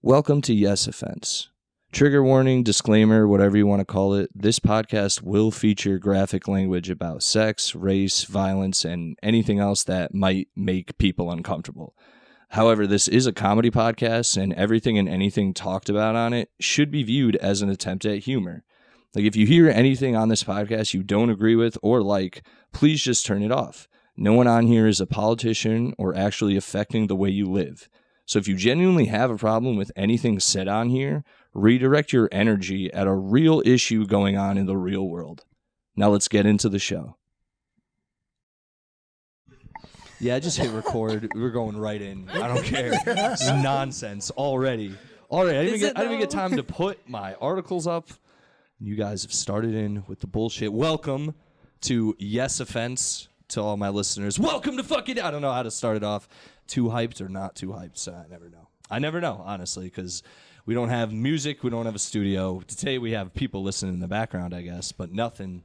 Welcome to Yes Offense. Trigger warning, disclaimer, whatever you want to call it, this podcast will feature graphic language about sex, race, violence, and anything else that might make people uncomfortable. However, this is a comedy podcast, and everything and anything talked about on it should be viewed as an attempt at humor. Like, if you hear anything on this podcast you don't agree with or like, please just turn it off. No one on here is a politician or actually affecting the way you live. So if you genuinely have a problem with anything said on here, redirect your energy at a real issue going on in the real world. Now let's get into the show. Yeah, I just hit record. We're going right in. I don't care. This is nonsense already. I didn't even get time to put my articles up. You guys have started in with the bullshit. Welcome to Yes Offense to all my listeners. Welcome to fucking... I don't know how to start it off. Too hyped or not too hyped, so I never know. I never know, honestly, because we don't have music, we don't have a studio. Today we have people listening in the background, I guess, but nothing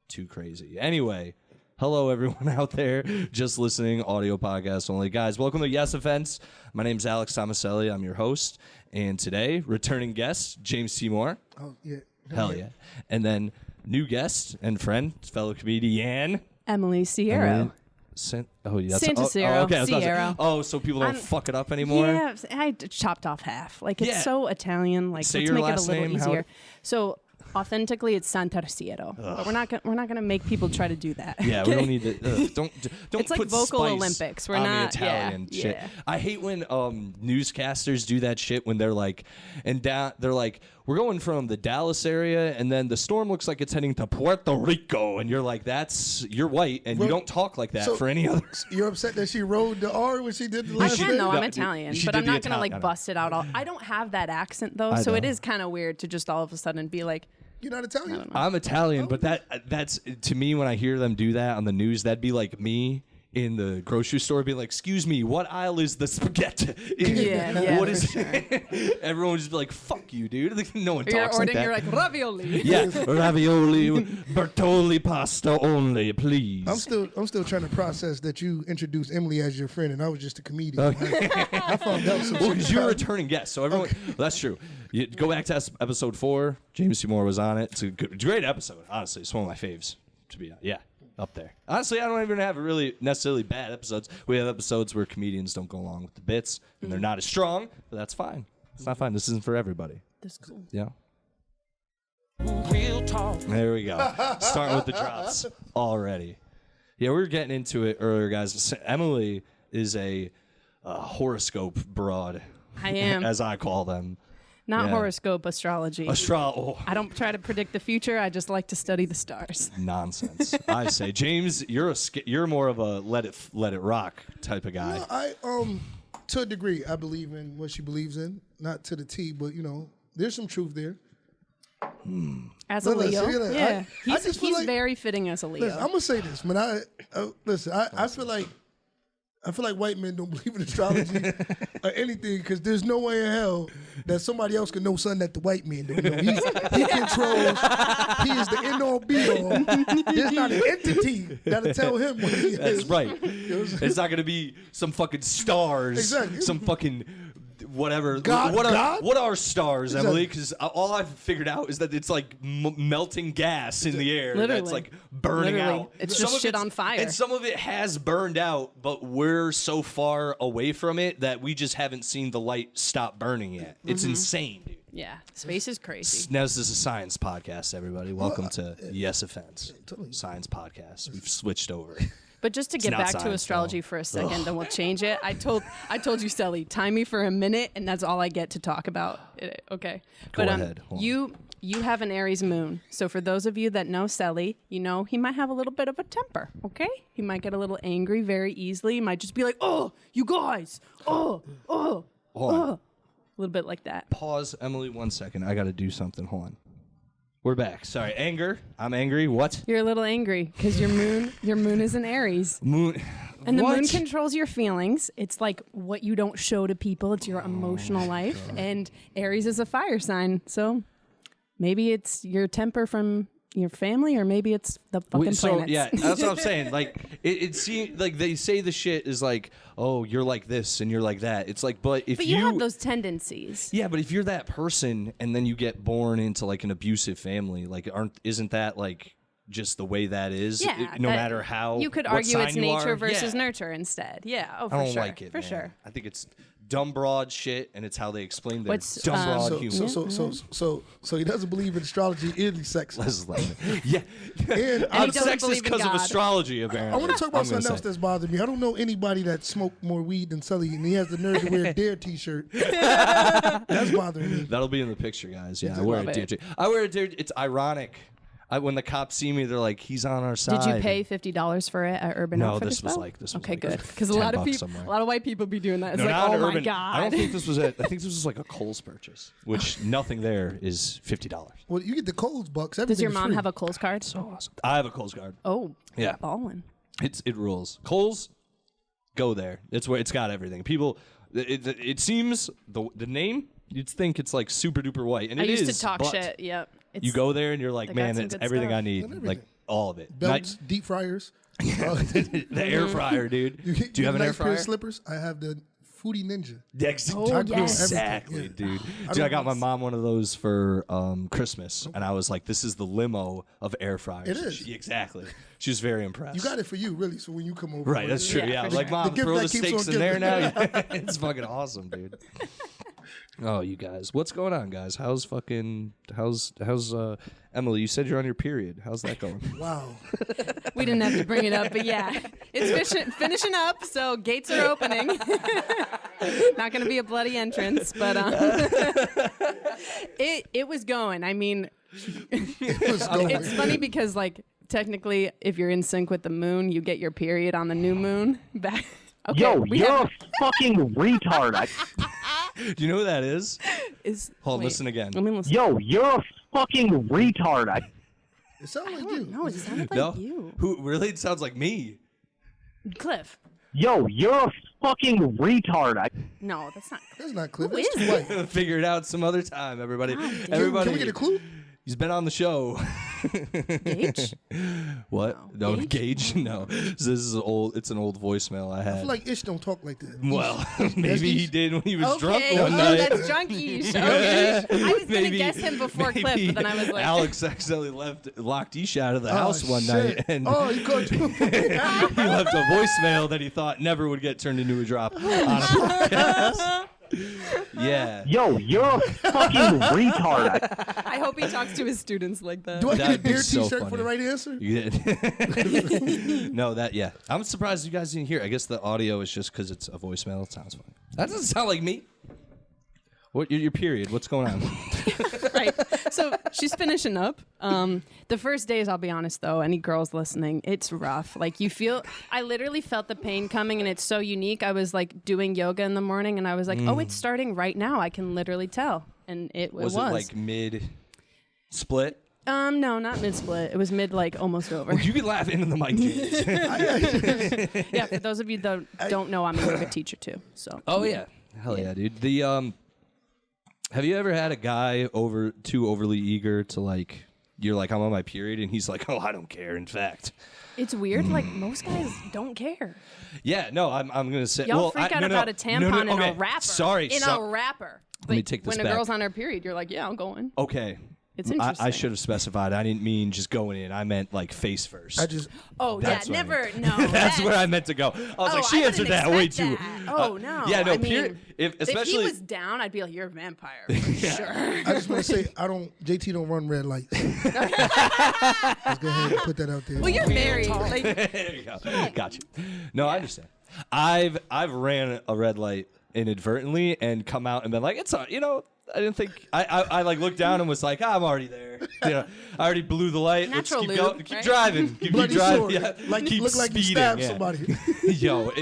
too crazy. Anyway, hello everyone out there just listening, audio podcast only. Guys, welcome to Yes Offense. My name's Alex Tomaselli. I'm your host, and today, returning guest, James Seymour. Oh, yeah. Hell yeah. And then new guest and friend, fellow comedian, Santarsiero. Santarsiero. Okay, so people don't fuck it up anymore? Yeah, I chopped off half. Like, it's so Italian. Like, Say let's your make it a last little name, easier. So, authentically, it's Santarsiero. But we're not gonna make people try to do that. Yeah, okay? we don't need to. Don't It's like put vocal spice Olympics. We're on not the Italian shit. Yeah. I hate when newscasters do that shit when they're like, they're like, we're going from the Dallas area, and then the storm looks like it's heading to Puerto Rico, and you're like, you're white, and you don't talk like that for any other. You're upset that she rode the R when she did the last I bit? know I'm Italian, but I'm not gonna like bust it out. I don't have that accent though, so know. it is kind of weird to just all of a sudden be like, You're not Italian? I'm Italian, but that's to me when I hear them do that on the news, that'd be like me in the grocery store being like, excuse me, what aisle is the spaghetti? Yeah, what is sure. Everyone would just be like, fuck you, dude. No one you're talks ordering, like that. you're like ravioli. Yeah, ravioli, Bertolli pasta only, please. I'm still trying to process that you introduced Emily as your friend and I was just a comedian. I found out some shit. Because you're a returning guest, so everyone. That's true. You go back to episode 4. James Seymour was on it. It's a great episode, honestly. It's one of my faves, to be honest. Yeah. Up there. Honestly, I don't even have really necessarily bad episodes. We have episodes where comedians don't go along with the bits, and they're not as strong, but that's fine. It's not fine. This isn't for everybody. That's cool. Yeah. Real talk. There we go. Starting with the drops already. Yeah, we were getting into it earlier, guys. Emily is a horoscope broad. I am. As I call them. Not horoscope, astrology. I don't try to predict the future. I just like to study the stars. Nonsense. I say, James, you're more of a let it rock type of guy. No, I to a degree I believe in what she believes in, not to the T, but there's some truth there. As a Leo, yeah, he's like, very fitting as a Leo. Listen, I'm gonna say this, man. I feel like white men don't believe in astrology or anything because there's no way in hell that somebody else can know something that the white man don't know. He controls. He is the end-all, be-all. There's not an entity that'll tell him what he is. That's right. It's not going to be some fucking stars. Exactly. Some fucking whatever. God? What are stars, Exactly. Emily? Because all I've figured out is that it's like melting gas in the air. Literally. That's like burning out. It's just shit on fire. And some of it has burned out, but we're so far away from it that we just haven't seen the light stop burning yet. It's insane, dude. Yeah, space is crazy. Now, this is a science podcast, everybody. Welcome to Yes Offense. Science podcast. We've switched over. But just to get back to astrology for a second, then we'll change it. I told you, Sally, time me for a minute, and that's all I get to talk about. Okay. Go ahead. You have an Aries moon. So for those of you that know Sally, he might have a little bit of a temper, okay? He might get a little angry very easily. He might just be like, oh, you guys, a little bit like that. Pause, Emily, 1 second. I got to do something. Hold on. We're back. Sorry, anger. I'm angry. What? You're a little angry because your moon is in Aries. Moon. And the what? moon controls your feelings. It's like what you don't show to people. It's your emotional life. And Aries is a fire sign. So maybe it's your temper from, your family, or maybe it's the fucking planets. Yeah, that's what I'm saying. Like it seems like they say the shit is like, oh, you're like this and you're like that. It's like, but if you have those tendencies. Yeah, but if you're that person and then you get born into like an abusive family, like isn't that like just the way that is? Yeah, no matter how you could what argue it's sign you nature are? versus Yeah. nurture instead. Yeah, oh, for I don't sure, like it, for man. sure. I think it's dumb broad shit, and it's how they explain their What's, dumb broad humor. So he doesn't believe in astrology and he's sexist. Yeah, And I'm doesn't sexist believe in because of God. astrology. Apparently, I want to talk about I'm gonna something else say. that's bothering me. I don't know anybody that smoked more weed than Sully, and he has the nerve to wear a Dare T-shirt. That's bothering me. That'll be in the picture, guys. Yeah, I Love wear a it. Dare. I wear a Dare. It's ironic. When the cops see me, they're like, "He's on our side." Did you pay $50 for it at Urban No, Outfitters? this was though? like okay, like good, because a lot of people, somewhere. a lot of white people be doing that. It's No, like, not oh an my Urban. god. I don't think this was it. I think this was like a Kohl's purchase, which nothing there is $50. Well, you get the Kohl's bucks. Does your mom have a Kohl's card? So awesome. I have a Kohl's card. Oh, Yeah. ballin'. It rules. Kohl's, go there. It's where it's got everything. People, it seems the name you'd think it's like super duper white, and I it used is, to talk but shit. Yep. You go there and you're like, they got man, some it's good everything stuff. I need, Everything. like all of it. belts, deep fryers? The air fryer, dude. Do you have an air nice pair fryer? of slippers? I have the Foodie Ninja. Oh, yes. Exactly, Yeah. dude. Dude, I got my mom one of those for Christmas, and I was like, "This is the limo of air fryers." It is. Exactly. She was very impressed. You got it for you, really. So when you come over, Right, that's true. Yeah, Yeah, for like sure. mom, The gift throw that the keeps steaks on in there giving. now. Yeah, it's fucking awesome, dude. Oh, you guys, what's going on, guys? How's Emily? You said you're on your period. How's that going? Wow. We didn't have to bring it up, but yeah, it's finishing up. So gates are opening. Not going to be a bloody entrance, but it was going. I mean, it's funny because like technically, if you're in sync with the moon, you get your period on the new moon. Back. Okay, Yo, you're a fucking retard. Do you know who that is? Hold on, wait, listen again. Let me listen. Yo, you're a fucking retard. It sounds like I you. don't know. It sounded like No, you, who really? It sounds like me. Cliff. Yo, you're a fucking retard. No, that's not. That's not Cliff. Who That's is too it? white. Figure it out some other time, everybody. damn. Everybody, Can we get a clue? He's been on the show. Gage? What? No, Gage? Gage? No. This is old. It's an old voicemail I I had. feel like Ish don't talk like that. Well, maybe he did when he was drunk Okay, one oh, night. that's drunk-ish. Okay. I was gonna Maybe- guess him before Cliff, maybe but then I was like, Alex accidentally locked Ish out of the house one shit. night, and Oh, you caught you. he left a voicemail that he thought never would get turned into a drop on a podcast. Yeah. Yo, you're a fucking retard. I hope he talks to his students like that. Do I get a That'd be Dare so T-shirt funny. for the right answer? You did. No, yeah. I'm surprised you guys didn't hear. I guess the audio is just because it's a voicemail. It sounds funny. That doesn't sound like me. What your period? What's going on? Right. So she's finishing up. The first days, I'll be honest though, any girls listening, it's rough. Like I literally felt the pain coming, and it's so unique. I was like doing yoga in the morning, and I was like, oh, it's starting right now. I can literally tell. And it was. Was it like mid split? No, not mid split. It was mid, like almost over. You can laugh into the mic, James. Yeah, for those of you that don't know, I'm a yoga teacher too. So. Oh yeah, hell yeah, dude. Have you ever had a guy too overly eager to like? You're like, I'm on my period, and he's like, oh, I don't care. In fact, It's weird. Like most guys don't care. yeah, no, I'm gonna say. Y'all well, freak out no, about a tampon no, in okay. a wrapper. Sorry, in a wrapper. But me take this when back. a girl's on her period, you're like, yeah, I'm going. Okay. It's I interesting. should have specified. I didn't mean just going in. I meant like face first. Oh That's yeah, what I never. No. That's where I meant to go. I was like, she I answered wouldn't that way expect too. that. Oh no. Yeah, no. I mean, if if he especially was down, I'd be like, you're a vampire for sure. I just want to say, JT don't run red lights. Let's go ahead and put that out there. Well, you're married. Like, there you go. Got you. No, I understand. I've ran a red light inadvertently and come out and been like, it's I didn't think I like looked down and was like, I'm already there. I already blew the light. Natural Let's keep lube, going. Keep right? driving. Keep Bloody driving. sword. Yeah. Like keep look like you speeding, stabbed yeah. somebody. Yo,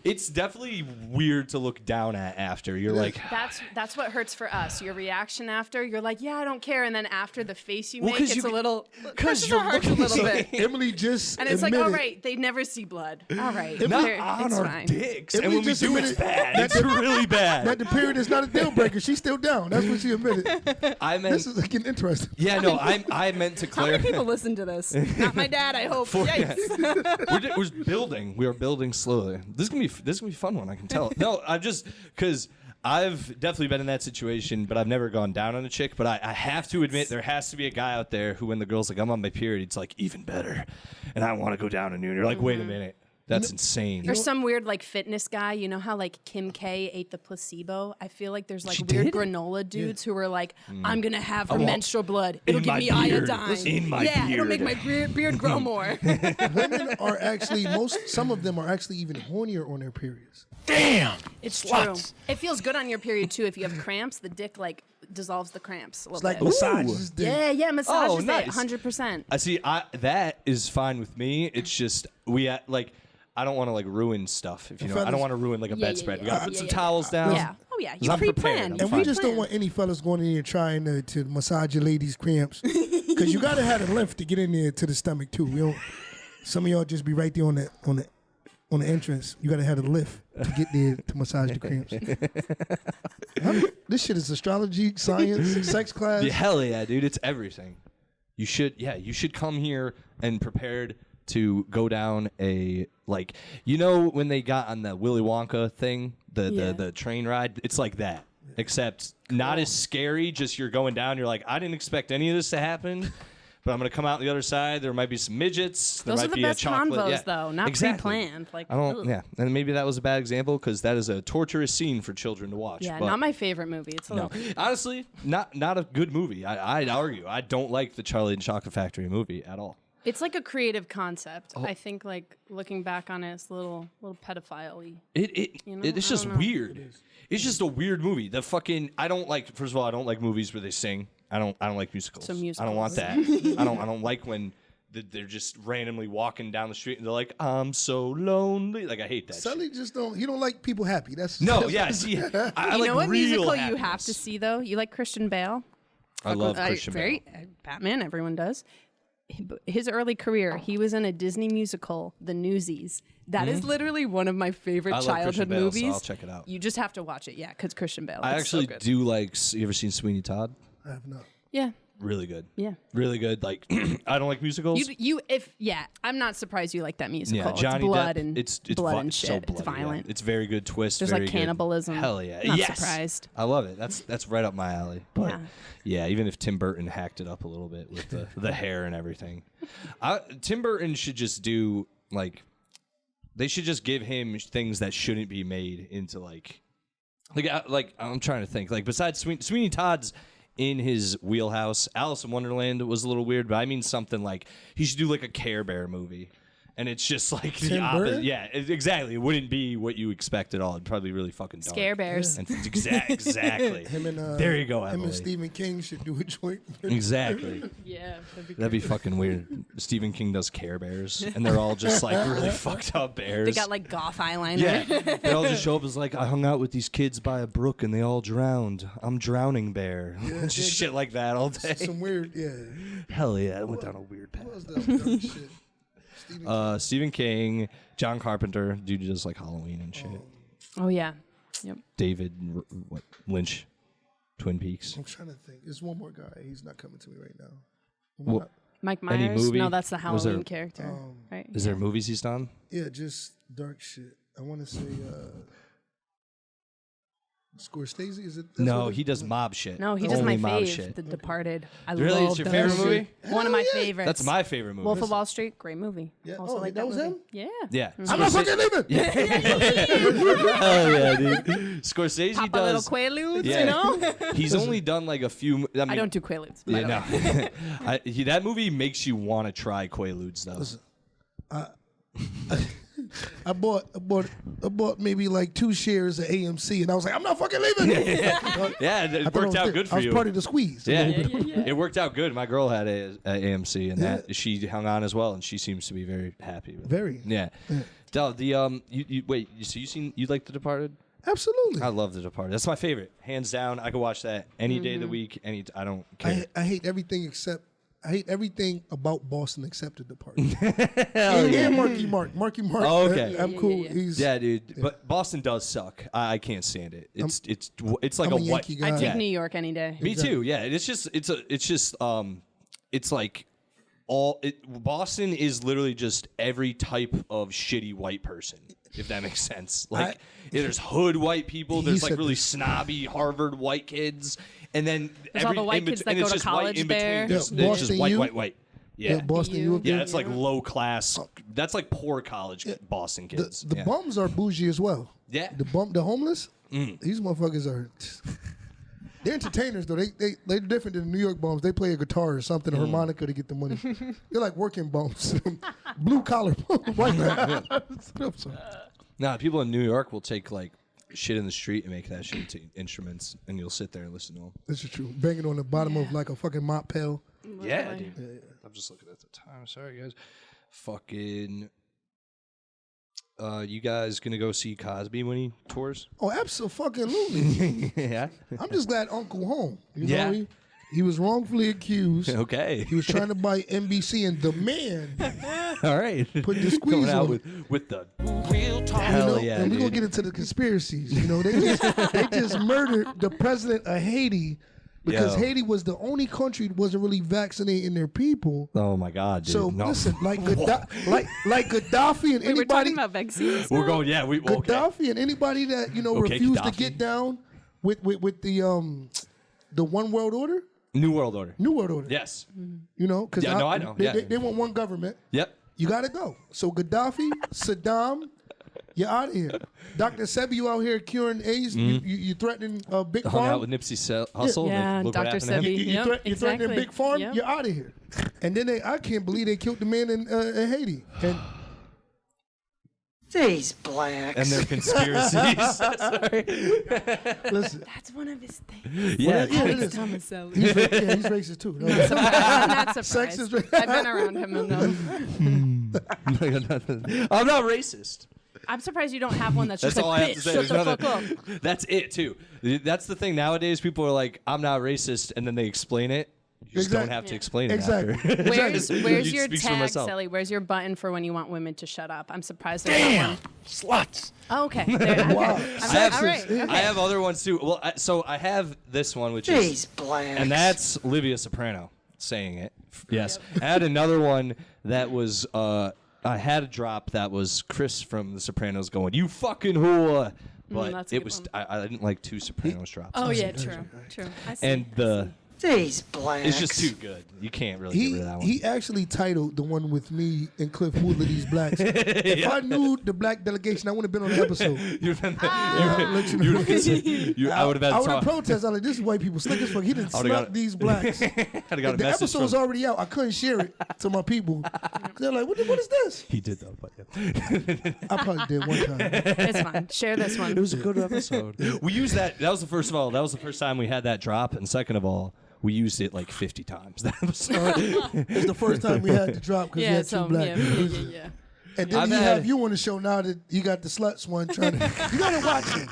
it's definitely weird to look down at after. You're like, that's what hurts for us. Your reaction after, you're like, yeah, I don't care, and then after the face you Well, make, 'cause it's you- a little. 'cause It you're hurts a looking little so- bit. Emily just And it's like, admitted, all right, they never see blood. All right, not they're- on it's our fine. dicks. Emily And when we just do, it's admitted bad. that It's really bad. that the period is not a deal breaker. She's still down. That's what she admitted. I meant. This is getting interesting. Yeah, no, I meant to How many clarify. people listen to this? Not my dad, I hope. Yikes. We're building. We are building slowly. This is gonna be a fun one. I can tell. No, I'm just because I've definitely been in that situation, but I've never gone down on a chick. But I have to admit, there has to be a guy out there who, when the girl's like, "I'm on my period," it's like even better, and I want to go down on you. And you're like, "Wait a minute, that's insane." Or some weird like fitness guy, you know how like Kim K ate the placebo? I feel like there's like She weird did? granola dudes who are like, I'm gonna have her want- menstrual blood. It'll in give my me beard. iodine. In my yeah, it'll make beard." my beard grow more. Women are actually some of them are actually even hornier on their periods. It's true. It feels good on your period too. If you have cramps, the dick like dissolves the cramps a little It's like bit. massages. Yeah, massages it nice. 100%. I see. That is fine with me. It's just like. I don't want to like ruin stuff. If you know, I don't want to ruin like a Yeah, bedspread. yeah, We gotta yeah. put Yeah, some yeah. towels down. Yeah. Oh yeah, 'Cause you I'm prepared. pre-planned. I'm And fine. we just don't want any fellas going in there trying to massage your ladies' cramps, because you gotta have a lymph to get in there to the stomach too. We don't. Some of y'all just be right there on the entrance. You gotta have a lift to get there to massage the cramps. This shit is astrology, science, sex class. Yeah, hell yeah, dude! It's everything. You should come here and prepared to go down a when they got on the Willy Wonka thing, the train ride. It's like that, except not as scary. Just you're going down. You're like, I didn't expect any of this to happen. But I'm gonna come out the other side. There might be some midgets. There Those might are the be best a chocolate. convos, Yeah, though, not exactly. pre-planned. Like, I don't. ugh. Yeah, and maybe that was a bad example because that is a torturous scene for children to watch. Yeah, but not my favorite movie. It's a no, little. honestly, not a good movie. I'd argue. I don't like the Charlie and the Chocolate Factory movie at all. It's like a creative concept. I think like looking back on it, it's a little pedophile-y. It's just weird. It's just a weird movie. The fucking I don't like. First of all, I don't like movies where they sing. I don't like musicals. So I don't want that. I don't like when they're just randomly walking down the street and they're like, "I'm so lonely." Like I hate that. Sully just don't. He don't like people happy. That's No, yeah. See, I You like know what real musical happiness. you have to see though? You like Christian Bale? I love Christian Bale. Batman. Everyone does. His early career, he was in a Disney musical, The Newsies. That is literally one of my favorite I love Christian childhood Bale, so movies. I'll check it out. You just have to watch it, yeah, because Christian Bale. I It's so actually good. do like. You ever seen Sweeney Todd? I have not. Yeah, Really good. yeah. Really good. Like I don't like musicals. I'm not surprised you like that musical. Yeah, Johnny it's blood Depp. and It's blood vi- and shit. So It's bloody, yeah. violent. It's very good twist. There's, very like, good. cannibalism. Hell yeah. Not Yes. surprised. I love it. That's right up my alley. But Yeah. yeah, even if Tim Burton hacked it up a little bit with the hair and everything, Tim Burton should just do they should just give him things that shouldn't be made into like I'm trying to think besides Sweeney Todd's in his wheelhouse. Alice in Wonderland was a little weird, but I mean something like he should do like a Care Bear movie. And it's just like the Tim opposite. Burton? Yeah, exactly. It wouldn't be what you expect at all. It'd probably be really fucking dark. Scare Bears. And exactly. Him and there you go, Him Emily. and Stephen King should do a joint. Exactly. Yeah, That'd be fucking weird. Stephen King does Care Bears, and they're all just like really fucked up bears. They got like goth eyeliner. yeah, they all just show up as like, I hung out with these kids by a brook and they all drowned. I'm drowning bear. Just shit like that all day. Some weird, yeah. Hell yeah, it went down a weird path. What was that dark shit? Stephen King, John Carpenter, dude does like Halloween and shit. Oh yeah. Yep. David Lynch, Twin Peaks. I'm trying to think. There's one more guy. He's not coming to me right now. Well, Mike Any Myers. movie? No, that's the Was there- Halloween character. Right. is there movies he's done? Yeah, just dark shit. I want to say Scorsese. Is it? that's No, what it- he does mob shit. No, he does Only my mob fave, shit. The Departed. I Really? love It's your that favorite shit. movie? One of my Hell yeah. favorites. That's my favorite movie. Wolf of Wall Street, great movie. Yeah. Also Oh, like that was movie. him? Yeah. Yeah. I'm not fucking leaving. Hell yeah, dude. Scorsese Pop a little does. Quaaludes, Yeah. you know? He's only done like a few. I, mean, I don't do Quaaludes. by Yeah, the way. no. That movie makes you want to try Quaaludes though. I bought maybe like 2 shares of AMC, and I was like, I'm not fucking leaving. Yeah, I it thought worked I out was good I for was you. part of the squeeze. Yeah, it worked out good. My girl had a AMC, and Yeah. that she hung on as well, and she seems to be very happy with it. Very. Yeah. Del, you like The Departed? Absolutely. I love The Departed. That's my favorite, hands down. I could watch that any day of the week. I don't care. I hate everything except hate everything about Boston except the department. and Marky Mark. Marky Mark. Oh, okay. I'm cool. Yeah. He's dude. But Boston does suck. I can't stand it. It's like I'm a white. Yankee guy. I take Yeah. New York any day. Me too. Yeah. It's like Boston is literally just every type of shitty white person, if that makes sense. Like there's hood white people, there's like really snobby Harvard white kids, and then There's all the white kids that go to college in there. between. There's Boston just white, U. white. Yeah. Boston You. U. Yeah, it's like low class. That's like poor college Boston kids. The Yeah. bums are bougie as well. Yeah. The homeless. These motherfuckers are. They're entertainers though. They're different than the New York bums. They play a guitar or something, a harmonica to get the money. They're like working bums, blue collar white man. Nah, people in New York will take like shit in the street and make that shit into instruments, and you'll sit there and listen to them. This is true. Banging on the bottom of like a fucking mop pail. Yeah, dude. I'm just looking at the time. Sorry, guys. Fucking. You guys gonna go see Cosby when he tours? Oh, absolutely. Yeah. I'm just glad Uncle home. You Yeah. know, he was wrongfully accused. Okay. He was trying to buy NBC, and the man, All right. Put the squeeze Coming out on with the you hell know, yeah, and we're gonna dude. get into the conspiracies. You know, they just murdered the president of Haiti because Yo. Haiti was the only country that wasn't really vaccinating their people. Oh my God, dude. So no. listen, like Gaddafi and We were anybody, talking about vaccines. We're going. Yeah, we okay. Gaddafi and anybody that Okay, refused to Gaddafi. get down with the one world order, New World Order. new world order. Yes. You know, because Yeah, no, I know. They want one government. Yep. You gotta go. So Gaddafi, Saddam, you're out of here. Dr. Sebi, you out here curing AIDS. You threatening Big Hung out Farm. with Nipsey Hussle. Yeah, Look what Dr. happened to him. Sebi. You Yep, you're threatening exactly. Big Farm. Yep. You're out of here. And then I can't believe they killed the man in Haiti. And These blacks. And their conspiracies. Sorry. listen, That's one of his things. Yeah. yeah, it is. Tomaselli. He's racist too. No, I'm not surprised. Sexist. I've been around him enough. I'm not racist. I'm surprised you don't have one that's That's just all like, I have to bitch, say. shut There's the fuck nothing- up. That's it too. That's the thing nowadays. People are like, "I'm not racist," and then they explain it. You just Exactly. don't have to explain it. Exactly. After. Where's You your speaks for tag, myself. Sally? Where's your button for when you want women to shut up? I'm surprised there's not one. Sluts. Oh, okay. There, okay. Wow. All Sexist. right. Okay. I have other ones too. Well, so I have this one, which is, These blacks. and that's Livia Soprano saying it. Yes. I had another one that was. I had a drop that was Chris from The Sopranos going, "You fucking whore," but that's a it good was. one. I didn't like two Sopranos drops. Oh yeah, true. I see. And the These blacks. it's just too good. You can't really get rid of that one. He actually titled the one with me and Cliff Moodler, These Blacks. If I knew the black delegation, I wouldn't have been on the episode. You've been let you know. I would have had I would have to protested. I'm like, this is white people slick as fuck. He didn't I would've snuck got- these blacks. I'd have got a The message episode's from. already out. I couldn't share it to my people. They're like, what is this? He did though, but yeah. I probably did one time. It's fine. Share this one. It was a good episode. We used that. That was the first of all. That was the first time we had that drop, and second of all, we used it like 50 times. That was. It's the first time we had to drop because we Yeah, had so two black yeah, people. yeah. And then I've he had- have you on the show now that you got the sluts one trying to. You gotta watch it.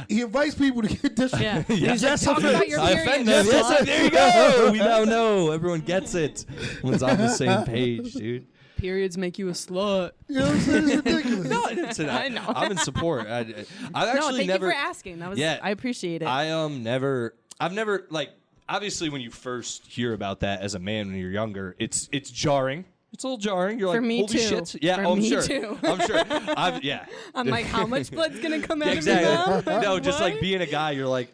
He invites people to get this. Yeah. He's Yes. that Talk about your I period. offend them. Yes, Yes, there you go. We now know. Everyone gets it. Everyone's on the same page, dude. Periods make you a slut. You know what I'm saying? It's ridiculous. No, it's I know. I'm in support. I've No, actually thank never. you for asking. That was. Yeah. I appreciate it. I've never like. Obviously, when you first hear about that as a man when you're younger, it's jarring. It's a little jarring. You're For like, me holy too. shit. Yeah, For I'm me sure. too. I'm sure. Yeah. I'm like, how much blood's gonna come out Exactly. of me now? No, just like What? being a guy, you're like,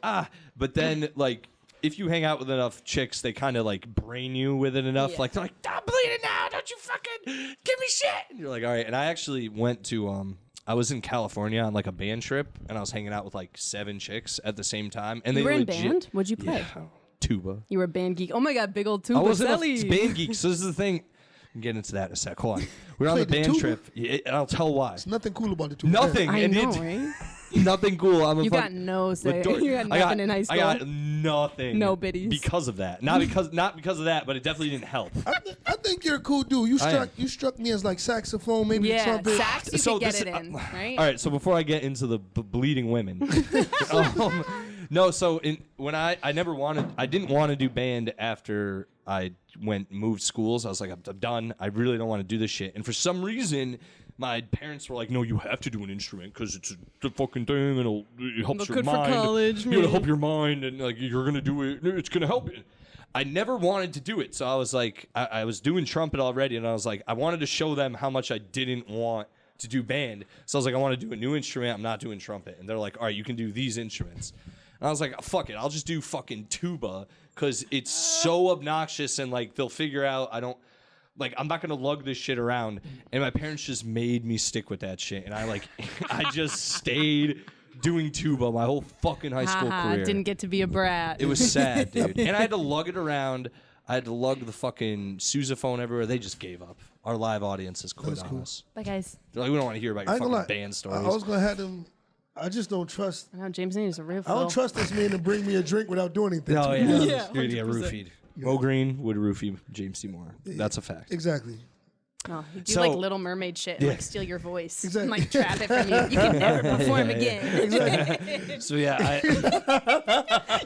but then like if you hang out with enough chicks, they kind of like brain you with it enough. Yeah. Like they're like, I'm bleeding now, don't you fucking give me shit. And you're like, all right. And I actually went to I was in California on like a band trip, and I was hanging out with like 7 chicks at the same time. And You they were in legit, band? What'd you play? Yeah, tuba. You were a band geek. Oh my god, big old tuba. I wasn't Sally. a band geek, so this is the thing. I'm getting into that in a sec. Hold on. We were on the Played the band tuba? trip, and I'll tell why. There's nothing cool about the two. Nothing. I and know, it- right? Nothing cool. I'm a You fuck- got no But say. Dor- You got nothing in high school. I got nothing. No biddies. Because of that. Not because of that, but it definitely didn't help. I think you're a cool dude. You I am. struck me as like saxophone, maybe Yeah, trumpet. sax you So could get this- it in, right? All right, so before I get into the bleeding women, No, so when I didn't want to do band after I moved schools. I was like, I'm done. I really don't want to do this shit. And for some reason, my parents were like, no, you have to do an instrument because it's the fucking thing and it helps your good for mind. college, You gotta man. help your mind and like you're gonna do it. It's gonna help you. I never wanted to do it, so I was like, I was doing trumpet already, and I was like, I wanted to show them how much I didn't want to do band. So I was like, I want to do a new instrument. I'm not doing trumpet. And they're like, all right, you can do these instruments. And I was like, fuck it, I'll just do fucking tuba because it's so obnoxious and like they'll figure out I'm not gonna lug this shit around. And my parents just made me stick with that shit, and I just stayed doing tuba my whole fucking high school career. Didn't get to be a brat. It was sad, dude. And I had to lug it around. I had to lug the fucking sousaphone everywhere. They just gave up. Our live audience has quit on us. Bye, guys. They're like, we don't want to hear about I your ain't gonna fucking lie. band stories. I was gonna have them. I just don't trust. I know James needs a real I don't trust this man to bring me a drink without doing anything. Oh, to me. yeah. Yeah, You're going to get 100%. roofied. Mo Green would roofie James Seymour. That's a fact. Exactly. No, you do So- like Little Mermaid shit and Yeah. like steal your voice. Exactly. And, like trap it from you. You can never perform again. So, yeah,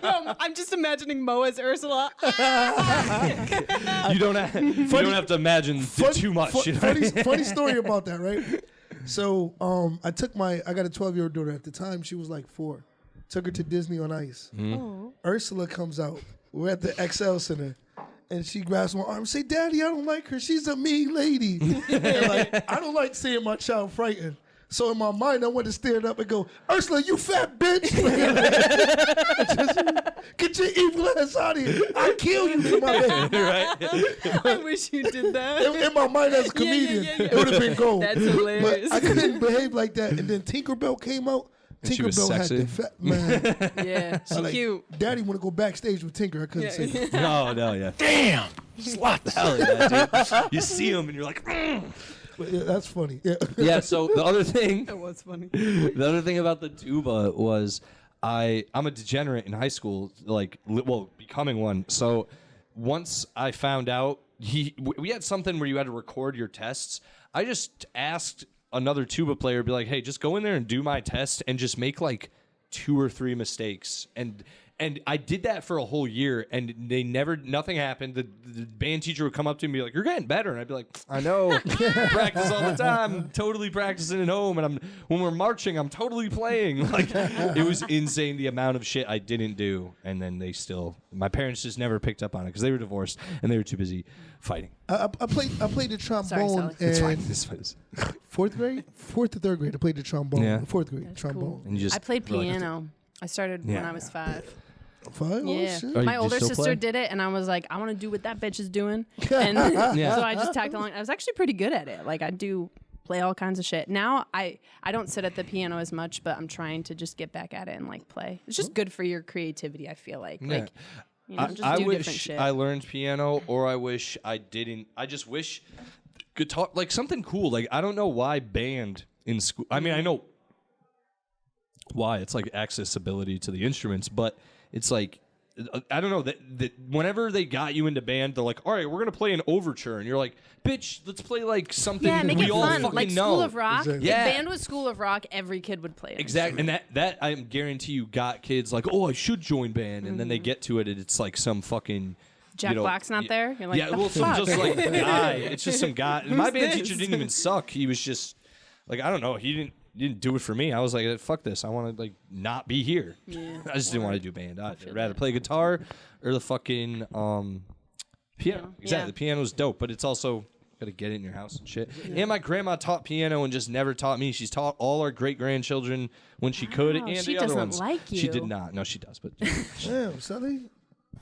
Yo, I'm just imagining Mo as Ursula. you don't have to imagine too much. You know what I mean? Funny story about that, right? So I got a 12-year-old daughter at the time. She was like 4. Took her to Disney on Ice. Ursula comes out. We're at the XL Center. And she grabs my arm, say, "Daddy, I don't like her. She's a mean lady." And like, I don't like seeing my child frightened. So in my mind, I went to stand up and go, "Ursula, you fat bitch! Just get your evil ass out of here. I'll kill you for my baby." Right? I wish you did that. In my mind as a comedian, it would have been gold. That's hilarious. But I couldn't behave like that. And then Tinkerbell came out. And she was Tinkerbell had sexy? the fat man. Yeah, she's Like, cute. Daddy want to go backstage with Tinker. I couldn't say that. No, yeah. Damn! Sluts! Hell yeah, dude. You see him and you're like, But yeah, that's funny. Yeah. Yeah, so the other thing That was funny. The other thing about the tuba was I'm a degenerate in high school, becoming one. So once I found out we had something where you had to record your tests, I just asked another tuba player, be like, hey, just go in there and do my test and just make like 2 or 3 mistakes. And I did that for a whole year, and nothing happened. The band teacher would come up to me and be like, "You're getting better," and I'd be like, "I know, practice all the time. I'm totally practicing at home, and when we're marching, I'm totally playing." Like, it was insane the amount of shit I didn't do, and then my parents just never picked up on it because they were divorced and they were too busy fighting. I played the trombone Sally. It's fine. in It's fine. 4th grade, 4th to 3rd grade. I played the trombone. Yeah. 4th grade trombone. Cool. And you just I played really- piano. I started when Yeah. I was 5. 5? Oh, Yeah, shit. Are my you older still sister play? did it, and I was like, I want to do what that bitch is doing, and Yeah. so I just tagged along. I was actually pretty good at it. Like I do play all kinds of shit. Now I don't sit at the piano as much, but I'm trying to just get back at it and like play. It's just good for your creativity. I feel like Yeah. like you know, just I do different wish shit. I learned piano, or I wish I didn't. I just wish guitar, like something cool. Like, I don't know why band in school. I mean, I know why. It's like accessibility to the instruments, but it's like, I don't know, that whenever they got you into band, they're like, all right, we're going to play an overture. And you're like, bitch, let's play like something yeah, make we it all fun. fucking Like know. School of Rock. Exactly. Yeah. If band was School of Rock, every kid would play it. Exactly, and that I guarantee you got kids like, oh, I should join band, and then they get to it, and it's like some fucking Jack you know, Black's not there. You're like, yeah, the well, some fuck? just like guy. It's just some guy. My band this? teacher didn't even suck. He was just like, I don't know. He didn't do it for me. I was like, fuck this. I want to like not be here. Yeah. I just didn't want to do band. I'd rather play guitar or the fucking piano. Exactly. Yeah. The piano's dope, but it's also gotta get it in your house and shit. And my grandma taught piano and just never taught me. She's taught all our great grandchildren when she could, Wow, and she the other doesn't ones. like She you. did not. No, she does, but Damn, Sully.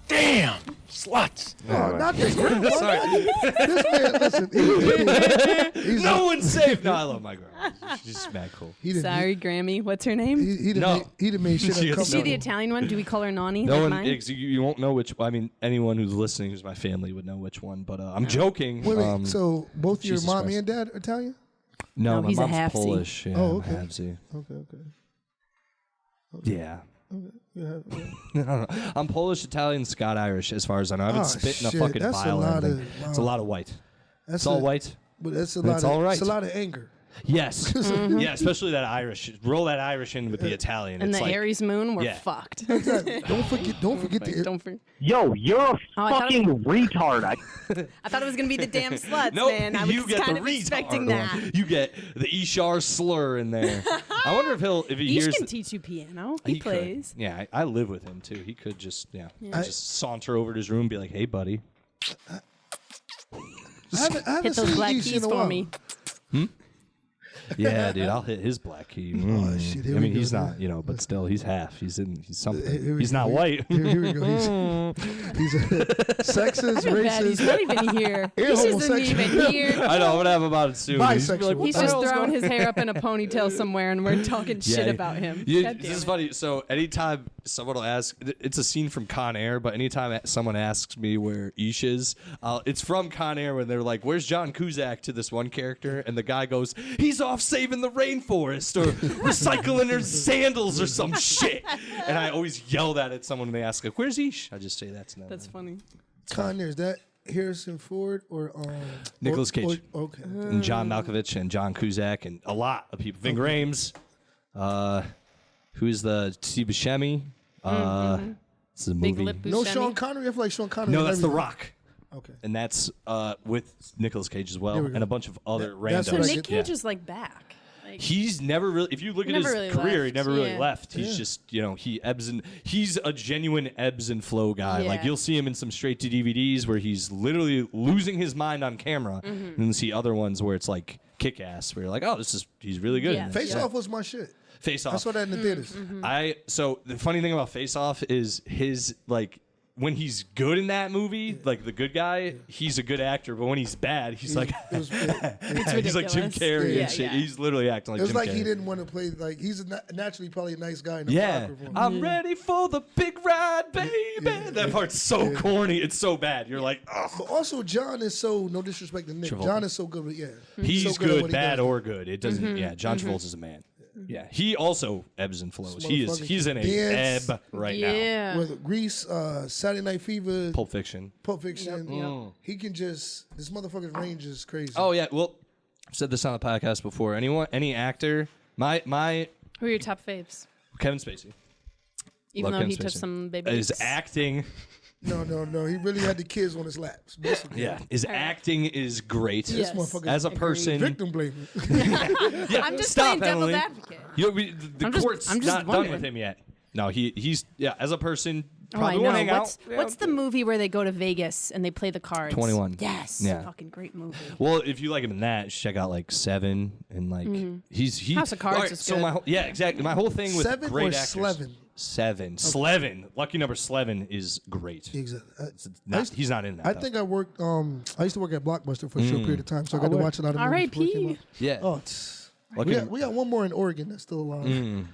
Damn, sluts. Oh, not this grandma. sorry. This man, listen. He's No one's safe. No, I love my grandma. She's just mad cool. he didn't. Sorry, Grammy. What's her name? He done No. made, he done made shit She is Is she uncomfortable. the Italian one? Do we call her Nani? No like one, mine? you won't know which. I mean, anyone who's listening, who's my family, would know which one. But I'm joking. Wait, so both your Jesus mommy Christ. and dad are Italian? No, No, my he's a mom's halfsy. Polish. Yeah, Oh, I'm okay. halfsy. Okay. Yeah. Yeah. I don't know. I'm Polish, Italian, Scott, Irish, as far as I know. I haven't Oh, spit in a shit, fucking that's a vial or lot anything. of- It's a lot of white. That's It's all white. But that's a But lot. it's Of, all right. It's a lot of anger. Yes. Yeah, especially that Irish. Roll that Irish in with the Italian. And it's the like, Aries moon, we're yeah. fucked. Exactly. Don't forget the. Don't forget. Yo, you're a I thought fucking retard. I thought it was gonna be the damn sluts, Nope, man. I was you get kind the of retard expecting one. that. You get the Ishar slur in there. I wonder if he Ish hears. can teach you piano. He could. plays. Yeah, I live with him too. He could just just saunter over to his room and be like, "Hey, buddy." I haven't Hit those seen black Ish in keys a for while. me. Yeah, dude, I'll hit his black key. Oh, shit, here I we mean, go, he's man. not, but still, he's half. He's something. Here we He's go. not white. Here we go. He's a sexist, Bad, he's racist. not even here. And He's isn't homosexual. even here. I know. I'm gonna have about it soon. He's gonna be Bisexual. what He's the just hell's throwing going his hair up in a ponytail somewhere, and we're talking shit about him. God This damn is it. funny. So anytime someone will ask, it's a scene from Con Air, but anytime someone asks me where Ish is, it's from Con Air when they're like, "Where's John Cusack?" to this one character, and the guy goes, "He's off saving the rainforest or recycling her sandals or some shit." And I always yell that at someone when they ask, like, "Where's Ish?" I just say that to them. That's funny. Con Air, is that Harrison Ford or Nicolas Cage. Okay. And John Malkovich and John Cusack and a lot of people. Ving Rhames, who's the Steve Buscemi. This is a Big movie. lip No Buscemi. Sean Connery. I feel like Sean Connery. No, is that's The everything. Rock. Okay. And that's with Nicolas Cage as well, There we go. and a bunch of other That's randos. what I Nick get- Cage is like back. Like, He's never really. If you look at his Never really career, he left, never really yeah. left. He's just, he ebbs and he's a genuine ebbs and flow guy. Like Yeah. you'll see him in some straight to DVDs where he's literally losing his mind on camera, and then see other ones where it's like kick ass, where you're like, oh, he's really good. Yeah. in this. Face Off was my shit. Face I Off. saw that in the theaters. So the funny thing about Face Off is his when he's good in that movie, like the good guy, he's a good actor. But when he's bad, he's like It was, he's like Jim ridiculous. Carrey Yeah, and shit. yeah. He's literally acting like it was Jim like Carrey. he didn't want to play. Like he's naturally probably a nice guy in the Yeah, locker room. I'm ready for the big ride, baby. That part's so corny. It's so bad. You're like, oh. But also, John is so, no disrespect to Nick. Travolta. John is so good with, He's so at good, what he bad does. or good. It doesn't. Yeah, John Travolta's a man. Yeah, he also ebbs and flows. Motherfucker He's in a dance. ebb right now. yeah. With Grease, Saturday Night Fever, Pulp Fiction. Pulp Fiction. He can just, this motherfucker's range is crazy. Oh yeah. Well, I've said this on the podcast before. Any actor, my Who are your top faves? Kevin Spacey. Even Love though he Kevin took Spacey. some baby. His leaks. acting. No. He really had the kids on his laps. Basically. Yeah, his acting is great. Yes. motherfucker- As a Agreed. person, Victim blaming. yeah, I'm just stop, playing devil's Emily. advocate. The I'm just- court's I'm just not done wondering. with him yet. No, he's as a person, Oh, I probably won't hang know. out. What's the movie where they go to Vegas and they play the cards? 21. Yes. Yeah. Fucking great movie. Well, if you like him in that, you should check out like Seven and like he's House of Cards all right, is so good. exactly. My whole thing with Seven great or actors. Slevin? Slevin. Lucky number Slevin is great. Exactly. He's not in that. I though. think I worked. I used to work at Blockbuster for a short period of time, so I got to watch a lot of movies before it came R.I.P. out. Yeah. Oh, Lucky we got one more in Oregon that's still alive.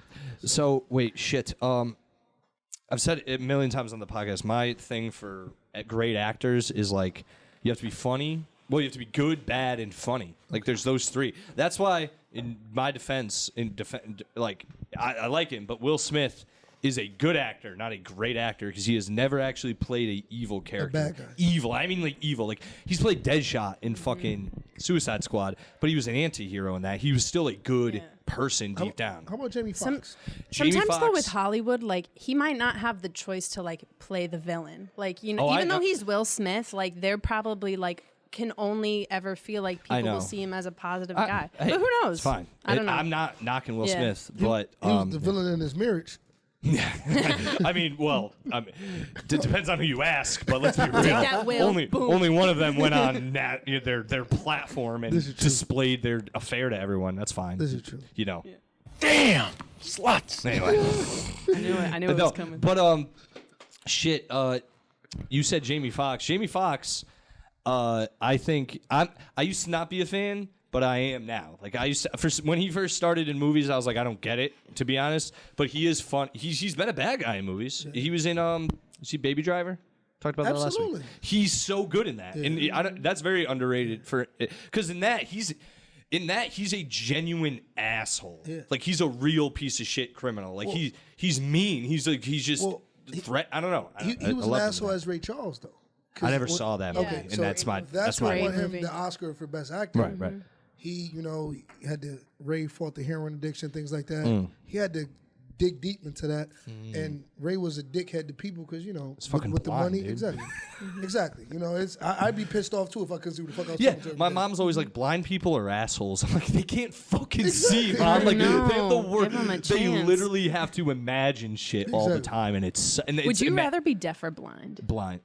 So wait, shit. I've said it a million times on the podcast. My thing for great actors is like you have to be funny. Well, you have to be good, bad, and funny. Like there's those three. That's why, in my defense, I like him, but Will Smith is a good actor, not a great actor, because he has never actually played a evil character. bad guy. Evil. I mean, like evil. Like he's played Deadshot in fucking Suicide Squad, but he was an anti-hero in that. He was still a good person deep down. How about Jamie Foxx? Jamie Sometimes though Foxx- with Hollywood, like he might not have the choice to like play the villain. Like Oh, I even though know. he's Will Smith, like they're probably like can only ever feel like I people know. will see him as a positive guy. Hey, But who knows? It's fine. I don't know. I'm not knocking Will Yeah. Smith, but He was the villain in his marriage. I mean, well, it depends on who you ask, but let's be real. that, Will. Boom. Only one of them went on their platform and This is true. displayed their affair to everyone. That's fine. This is true. You know. Damn, sluts. Anyway, I knew it was coming. but shit. You said Jamie Foxx. Jamie Foxx. I think I used to not be a fan, but I am now. Like I used to, when he first started in movies, I was like, I don't get it, to be honest. But he is fun. He's been a bad guy in movies. He was in you see Baby Driver. Talked about that last Absolutely. week. He's so good in that, and that's very underrated because in that he's a genuine asshole. Yeah. Like he's a real piece of shit criminal. Like he's mean. He's just Well, threat. I don't know. He was an love him in asshole that. as Ray Charles, though. I never saw that movie, Okay, and so that's my what my won him movie. the Oscar for Best Actor. right. he, he had to Ray fought the heroin addiction, things like that. Mm. He had to dig deep into that, and Ray was a dickhead to people because fucking with the blind, money, dude. exactly. I'd be pissed off too if I couldn't see what the fuck I was Yeah, talking to my every day. mom's always like, blind people are assholes. I'm like, they can't fucking see, Mom. Like, know. they have the word. Give 'em a They chance. literally have to imagine shit all the Exactly. time, and it's Would you rather be deaf or blind? blind,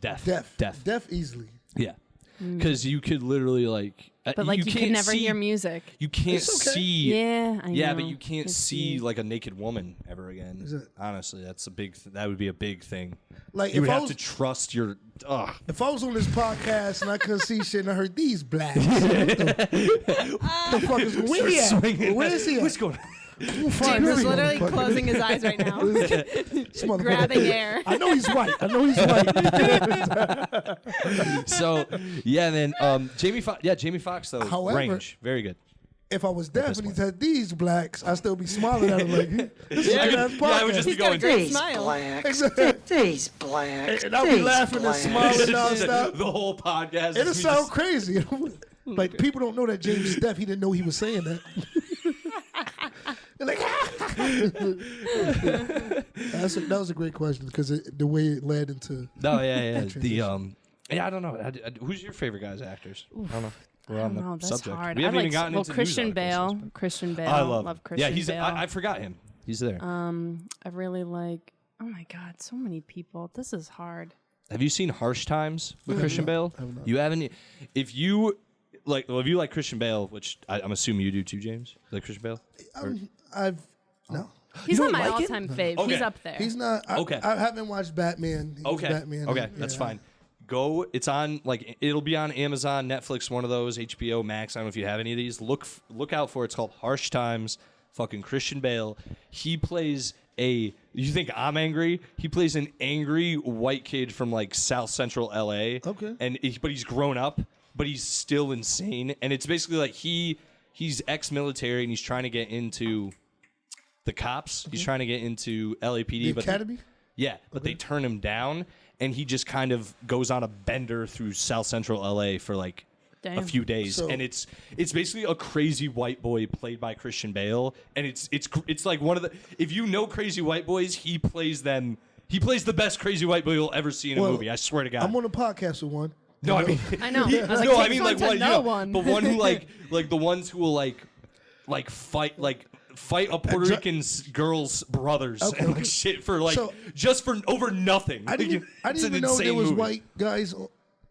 deaf, deaf easily. yeah, because you could literally like, But like you could can't never see, hear music. You can't It's okay. see. Yeah, I Yeah, know. but you can't It's see weird. like a naked woman ever again. Exactly. Honestly, that's a big. That would be a big thing. Like You if would I have was to trust your. Ugh. if I was on this podcast and I couldn't see shit and I heard these blacks, what the fuck is where he at? Where is he at? What's going on? We'll find James is this literally motherfucker. closing his eyes right now, This motherfucker. grabbing air. I know he's white. So yeah, and then Jamie Foxx though. However- range very good. If I was deaf this and he point. said these blacks, I'd still be smiling at him like, this is a good ass Yeah, I would podcast. just He's be got a going. great These smile. blacks. Exactly. These blacks. And I'll be these laughing and blacks. smiling nonstop. The whole podcast. It'll is me sound just- crazy. Like people don't know that James is deaf. He didn't know he was saying that. They're like, that was a great question because the way it led into. No, yeah. The transition. yeah, I don't know. Who's your favorite guys actors? I don't know. We're on the Oh, that's subject. hard. We I haven't like even gotten into Christian news articles, Bale. but- Christian Bale. I love Christian Yeah, he's. Bale. I forgot him. He's there. I really like. Oh my God, so many people. This is hard. Have you seen Harsh Times with Christian Bale? You haven't. If you like Christian Bale, which I'm assuming you do too, James. You like Christian Bale? No. He's don't not my like it? all-time fave. Okay. He's up there. He's not. Okay. I haven't watched Batman. He was Okay. Batman. Okay, that's Yeah. fine. Go. It's on it'll be on Amazon, Netflix, one of those, HBO Max. I don't know if you have any of these. Look out for it. It's called Harsh Times. Fucking Christian Bale. He plays you think I'm angry? He plays an angry white kid from like South Central LA. Okay. But he's grown up, but he's still insane. And it's basically like he's ex-military and he's trying to get into the cops. He's trying to get into LAPD. The but Academy? Yeah, but they turn him down, and he just kind of goes on a bender through South Central LA for like a Damn. few days, So- and it's basically a crazy white boy played by Christian Bale, and it's like one of the, if you know Crazy White Boys, he plays them. He plays the best Crazy White boy you'll ever see in a Well, movie. I swear to God. I'm on a podcast with one. No, I mean, I know. he- I was like, no, I take mean one like to one, know one. but one who like the ones who will like fight a Puerto Rican girl's brothers and like shit for like So- just for over nothing. I didn't It's an even know there insane was movie. white guys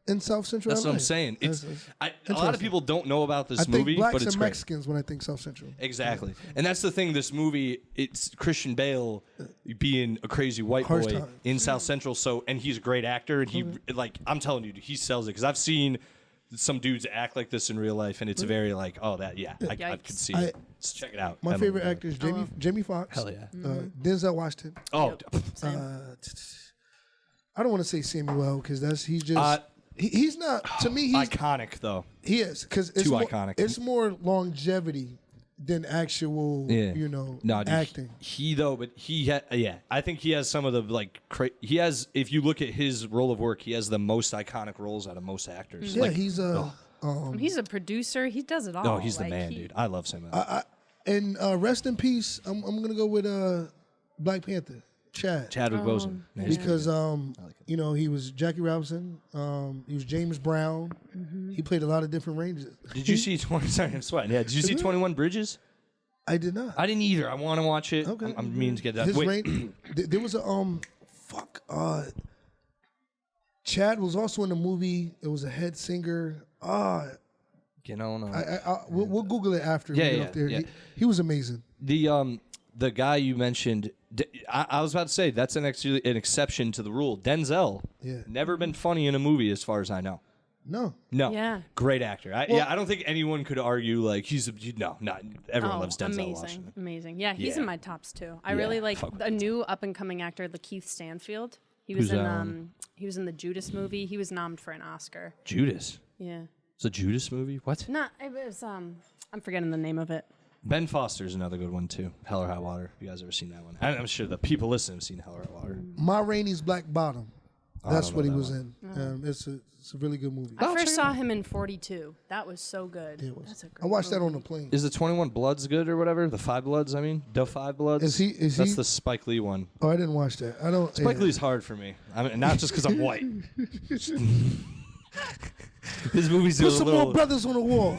in South Central. That's LA. what I'm saying. It's That's a lot of interesting. people don't know about this I think movie, blacks but it's and great. Mexicans when I think South Central. Exactly, and that's the thing. This movie, it's Christian Bale being a crazy white Harsh boy times. in South Central. So, and he's a great actor, and he like I'm telling you, he sells it because I've seen some dudes act like this in real life, and it's very like, oh, that I Yikes. could see I- it. Just check it out. My That favorite movie. actor is Jamie Foxx. Hell yeah. Denzel Washington. Oh, Same. I don't want to say Samuel because he's just he's not to me. He's iconic though. he is because it's Too more, iconic. It's more longevity than actual No, dude, acting. He though, but yeah. I think he has some of the like. He has. If you look at his role of work, he has the most iconic roles out of most actors. Yeah, Like, he's He's a producer. He does it all. no, he's the Like, man, he- dude. I love Samuel. and rest in peace. I'm gonna go with Black Panther, Chadwick Boseman. Man, he's because he was Jackie Robinson. He was James Brown. He played a lot of different ranges. Did you see 20? Sorry, I'm sweating. Yeah, did you see 21 Bridges? I did not. I didn't either. I want to watch it. Okay. I'm meaning to get that. His Wait, range. There was a Chad was also in the movie. It was a head singer. you know, no. We'll Google it after. we Yeah, get yeah, off there. yeah. He was amazing. The guy you mentioned, I was about to say that's an exception to the rule. Denzel, Yeah. never been funny in a movie as far as I know. No. No, Yeah. great actor. I don't think anyone could argue like not everyone loves Denzel amazing, Washington. amazing. Yeah, he's Yeah. in my tops too. I Yeah, really like fuck with a new up and coming actor, Lakeith Stanfield. He was Who's that one? he was in the Judas movie. He was nominated for an Oscar. Judas. Yeah. It's a Judas movie. What? Not it was I'm forgetting the name of it. Ben Foster's another good one too. Hell or High Water. You guys ever seen that one? I'm sure the people listening have seen Hell or High Water. Ma Rainey's Black Bottom. That's don't what know he that was one. in. It's a really good movie. I first saw him in 42. That was so good. It was. That's a great I watched that movie. on the plane. Is the 21 Bloods good or whatever? The 5 Bloods, I mean? The 5 Bloods? Is That's he- the Spike Lee one. Oh, I didn't watch that. I don't. Spike yeah. Lee's hard for me. I mean, not just because I'm white. His movies do a Put some more little... brothers on the wall.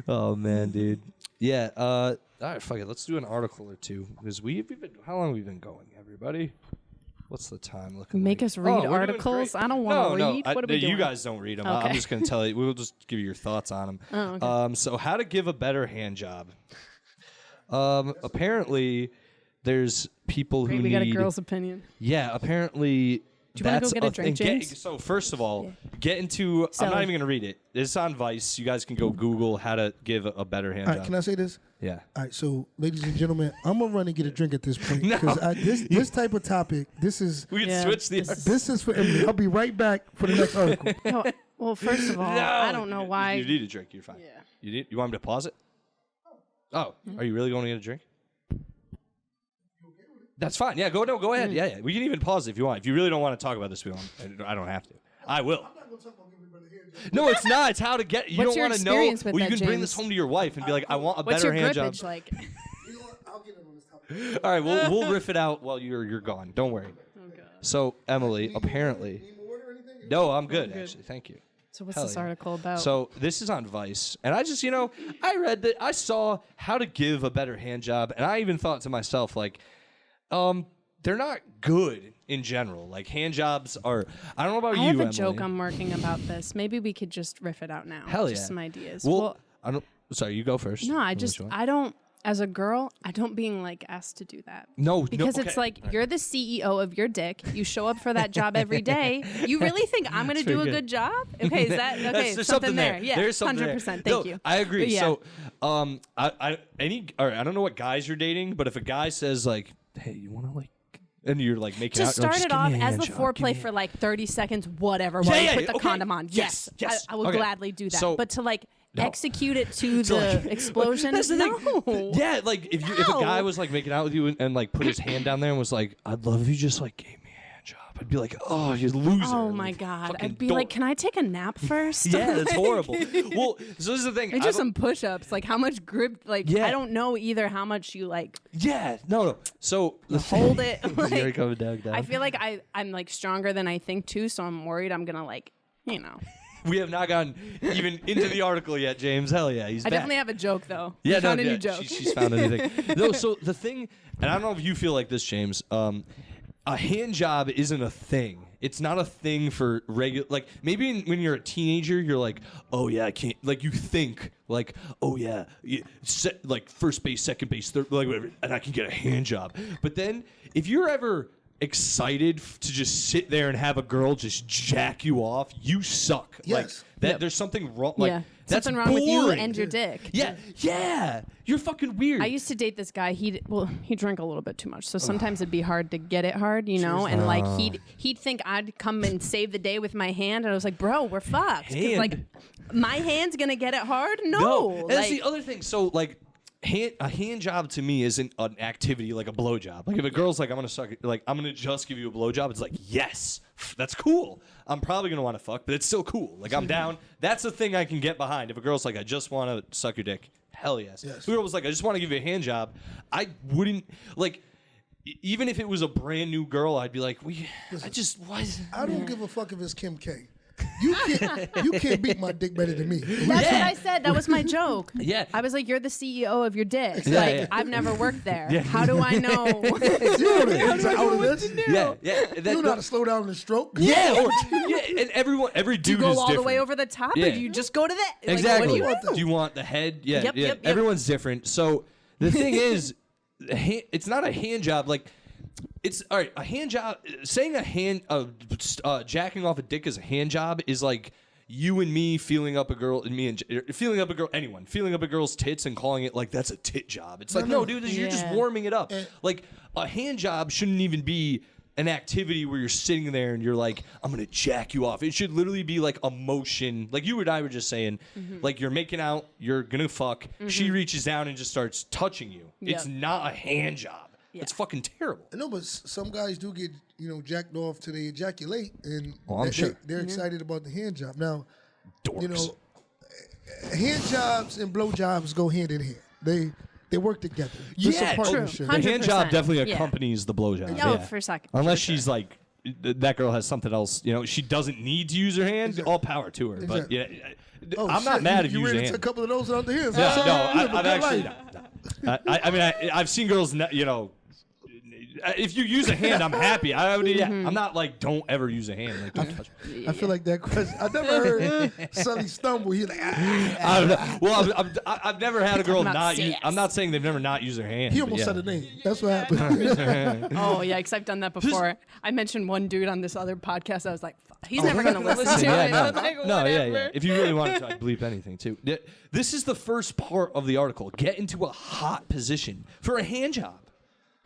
Oh, man, dude. Yeah, all right, fuck it. Let's do an article or two. Because how long have we been going, everybody? What's the time looking Make like? us read we're doing articles? great. I don't wanna No, read. What are we doing? You guys don't read them. I'm Okay. just going to tell you. We'll just give you your thoughts on them. Oh, okay. So how to give a better hand job. Apparently, there's people who Great, we need... got a girl's opinion. Yeah, apparently... Do you wanna go that's get a drink, James? So first of all, get into... I'm Sell not it. even going to read it. It's on Vice. You guys can go Google how to give a better hand All job. right, can I say this? Yeah. All right, so ladies and gentlemen, I'm gonna run and get a drink at this point No. because this type of topic, this is We can Yeah. switch the... this is for Emily. I'll be right back for the next article. No, well, first of all, I don't know why. You need a drink. You're fine. Yeah. You want me to pause it? Oh, are you really going to get a drink? That's fine. Yeah, go ahead. Yeah. We can even pause it if you want. If you really don't want to talk about this, I don't have to. I will. No, it's not. It's how to get. You What's don't your want to know. experience with Well, you that, can bring this James? home to your wife and be like, I want a What's better your hand job. grippage like? I'll get in on this topic. All right, we'll riff it out while you're gone. Don't worry. So Emily, apparently, no, I'm good actually. Thank you. So what's Hell this yeah. article about? So this is on Vice, and I just, I read that, I saw how to give a better hand job, and I even thought to myself, like, they're not good in general. Like, hand jobs are, I don't know about I you, have a Emily. joke I'm working about this. Maybe we could just riff it out now. Hell yeah. Just some ideas. Well, I don't, sorry, you go first. no, Unless you want. I don't, as a girl, I don't being like asked to do that. No, Because okay. it's like, you're the CEO of your dick. You show up for that job every day. You really think I'm going to do a pretty good job? Okay, is that, okay, There's something there. Yeah, There's something 100%. there. Thank No, you. I agree. But yeah. So, all right, I don't know what guys you're dating, but if a guy says like, "Hey, you want to like," and you're like making Just out, you're like, start it give me off a as hand the job, give foreplay me a- for like 30 seconds, whatever, while you put the okay. condom on. Yes, yes. I will Okay. gladly do that. So- but to like No. execute it to So, the like- explosion, That's the no. thing. Yeah, like if a guy No. was like making out with you and like put his hand down there and was like, "I'd love if you just like gave me a hand job," I'd be like, "Oh, you loser!" Oh my like, god! fucking I'd be dork. like, "Can I take a nap first?" Yeah, that's Like- horrible. Well, so this is the thing. I I do don't- some push-ups. Like how much grip? Like Yeah. I don't know either how much you like Yeah, no. So the hold it. You're Like, coming down. I feel like I'm like stronger than I think too, so I'm worried I'm gonna like We have not gotten even into the article yet, James. Hell yeah, he's I back. definitely have a joke though. Yeah, I found no, a yeah, new joke. She's found anything. No, so the thing, and I don't know if you feel like this, James. A hand job isn't a thing. It's not a thing for regular. Like maybe when you're a teenager, you're like, oh yeah, I can't. Like you think like, oh yeah, like first base, second base, third, like whatever, and I can get a hand job. But then if you're ever excited to just sit there and have a girl just jack you off, you suck. Like Yes. that. There's something wrong. Like yeah, that's something wrong with you boring. and your dick. Yeah, you're fucking weird. I used to date this guy. He drank a little bit too much, so sometimes it'd be hard to get it hard, you know. And like he'd think I'd come and save the day with my hand, and I was like, bro, we're fucked. 'Cause, Hand? like my hand's gonna get it hard. No, and like, that's the other thing. So like. A hand job to me isn't an activity like a blow job. Like if a girl's like, I'm gonna just give you a blow job, it's like, yes, that's cool. I'm probably gonna want to fuck, but it's still cool. Like I'm down. That's the thing I can get behind. If a girl's like, I just want to suck your dick, hell yes. If a girl was like, I just want to give you a hand job, I wouldn't like. Even if it was a brand new girl, I'd be like, I don't give a fuck if it's Kim K. You can't beat my dick better than me. That's what I said. That was my joke. Yeah. I was like, you're the CEO of your dick. Yeah, like yeah. I've never worked there. How do I know? You know this. yeah. You know how to slow down the stroke. Yeah, and every dude You go is all different. the way over the top, Yeah. or do you just go to that? Like, Exactly. what do you do? Do you want the head? Yeah, Yep, yeah. yep. Everyone's different. So the thing is, it's not a hand job. Like, it's all right. A hand job. Saying a hand, jacking off a dick is a hand job is like you and me feeling up a girl, and me and feeling up a girl, anyone feeling up a girl's tits and calling it like that's a tit job. It's like no, dude, you're just Yeah. warming it up. Like a hand job shouldn't even be an activity where you're sitting there and you're like, I'm gonna jack you off. It should literally be like a motion, like you and I were just saying, like you're making out, you're gonna fuck. She reaches down and just starts touching you. It's Yep. not a hand job. It's fucking terrible. I know, but some guys do get, jacked off till they ejaculate, and I'm sure. they're excited about the hand job. Now, Dorks. hand jobs and blow jobs go hand in hand. They work together. It's a Yeah, partnership. true. The hand job 100%, definitely yeah. accompanies the blowjob. Oh, yeah. for a second. Unless for sure. she's like, that girl has something else. She doesn't need to use her hand. All power to her. But Exactly. yeah, Oh, I'm not shit, mad if you you use ran a into a hand. couple of those out the hands. No, You live a I've good actually. life. I mean, I've seen girls. If you use a hand, I'm happy. I'm not like, don't ever use a hand. Like, don't touch me. I feel like that question. I never heard Sully stumble. He's like, I've never had a girl Talking about not use. sex. I'm not saying they've never not used their hand. he but almost yeah. said a name. That's what happened. Oh yeah, because I've done that before. I mentioned one dude on this other podcast. I was like, he's never we're gonna not listen to yeah, it. no. I'm like, No, yeah. whatever. If you really wanted to, I'd bleep anything too. This is the first part of the article. Get into a hot position for a hand job.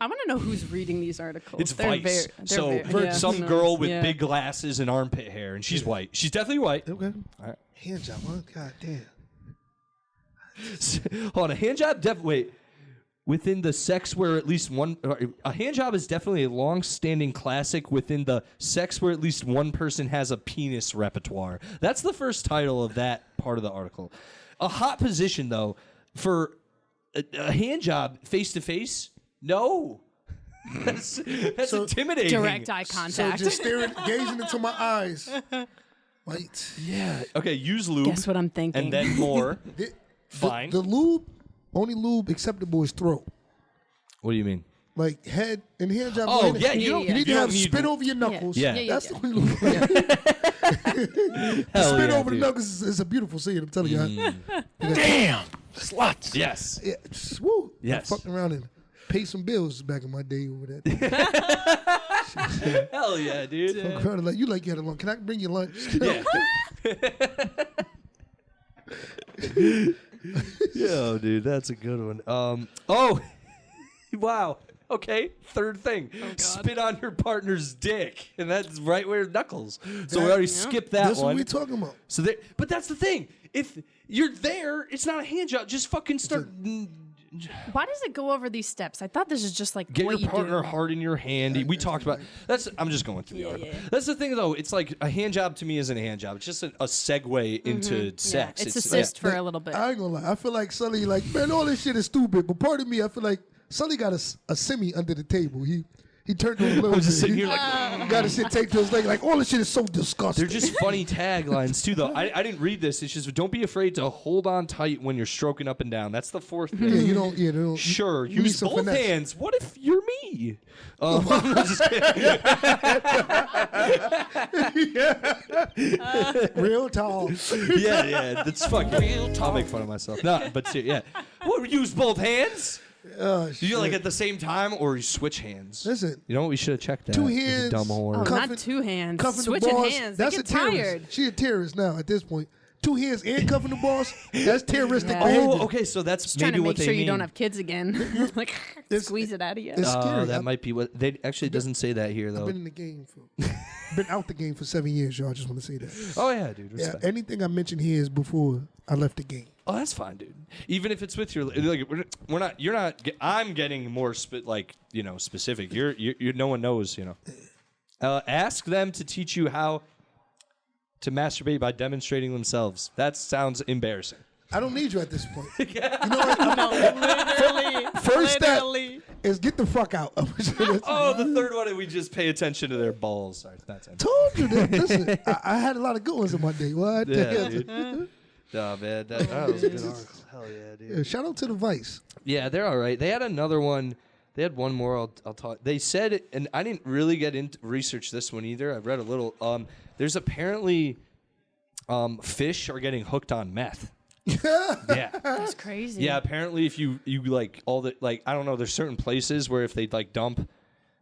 I want to know who's reading these articles. It's They're Vice. Very, So yeah, some who girl knows? with Yeah. big glasses and armpit hair, and she's white. She's definitely white. Okay. All right. Hand job. Huh? God damn. Hold on, a hand job. Wait. Within the sex where at least one, a hand job is definitely a long-standing classic within the sex where at least one person has a penis repertoire. That's the first title of that part of the article. A hot position though for a hand job face to face. No, that's intimidating. Direct eye So contact. just gazing into my eyes. Right. Yeah. Okay. Use lube. Guess what I'm thinking. And then more. Fine. The lube, only lube acceptable is throat. What do you mean? Like head and hand job. Oh, hand- yeah, you don't- You need you to have don't need- spit over your knuckles. Yeah. Yeah, That's yeah. the only lube. Hell Spit yeah, over dude. the knuckles is a beautiful scene. I'm telling you. Damn. Sluts. Yes. Yeah, just, woo. Yes. I fucked around and paid some bills back in my day over that. Hell yeah, dude. Fuck around and like, you had a lunch. Can I bring you lunch? Yeah. Yo, dude, that's a good one. Oh, wow. Okay, third thing. Spit on your partner's dick, and that's right where knuckles. So we already skipped that That's what one. we talking about. So there, but that's the thing. If you're there, it's not a hand job. Just fucking start. Why does it go over these steps? I thought this is just like Get what your you partner do. hard in your hand. We talked about that's. I'm just going through the article. yeah. That's the thing, though. It's like a hand job to me isn't a hand job. It's just a segue into sex. Yeah, it's assist for a little bit. I ain't gonna lie. I feel like Sully, like, man, all this shit is stupid. But part of me, I feel like Sully got a semi under the table. He turned on a little I'm just bit. sitting He here like. got his shit taped to his leg. Like, all this shit is so disgusting. They're just funny taglines too, though. I didn't read this. It's just don't be afraid to hold on tight when you're stroking up and down. That's the fourth thing. Yeah, you don't. Yeah, they don't. Sure, you need use some both finesse. hands. What if you're me? I'm just kidding. Real tall. Yeah, that's fucking. I'll make fun of myself. No, but yeah. What? Use both hands? Do you like at the same time, or you switch hands? Listen. You know what? We should have checked that. Two You hands. dumb whore. Oh, Cuffing- not two hands. Cuffing Switching the boss. hands. That's they a get terrorist. tired. She a terrorist now at this point. Two hands and cuffing the boss. That's terroristic Yeah. behavior. Oh, okay. So that's Just trying maybe to what make they sure mean. you don't have kids again. Like It's- squeeze it out of you. It's scary. That I've might be what they actually doesn't say that here though. been in the game been out the game for 7 years, y'all. I just want to say that. Oh yeah, dude. Yeah, Respect. anything I mention here is before I left the game. Oh, that's fine, dude. Even if it's with your like, we're not. You're not. I'm getting more specific. You're. No one knows. Ask them to teach you how to masturbate by demonstrating themselves. That sounds embarrassing. I don't need you at this point. You know No, literally. First step literally. is get the fuck out. Oh, the third one, we just pay attention to their balls. Sorry, that's it. Told you that. Listen, I had a lot of good ones in my day. What? Yeah, dude. Oh man, that was a good article. Hell yeah, dude. Yeah, shout out to the Vice. Yeah, they're all right. They had another one. They had one more. I'll talk. They said, and I didn't really get into research this one either. I read a little. There's apparently fish are getting hooked on meth. Yeah. That's crazy. Yeah, apparently if you like all the I don't know, there's certain places where if they dump,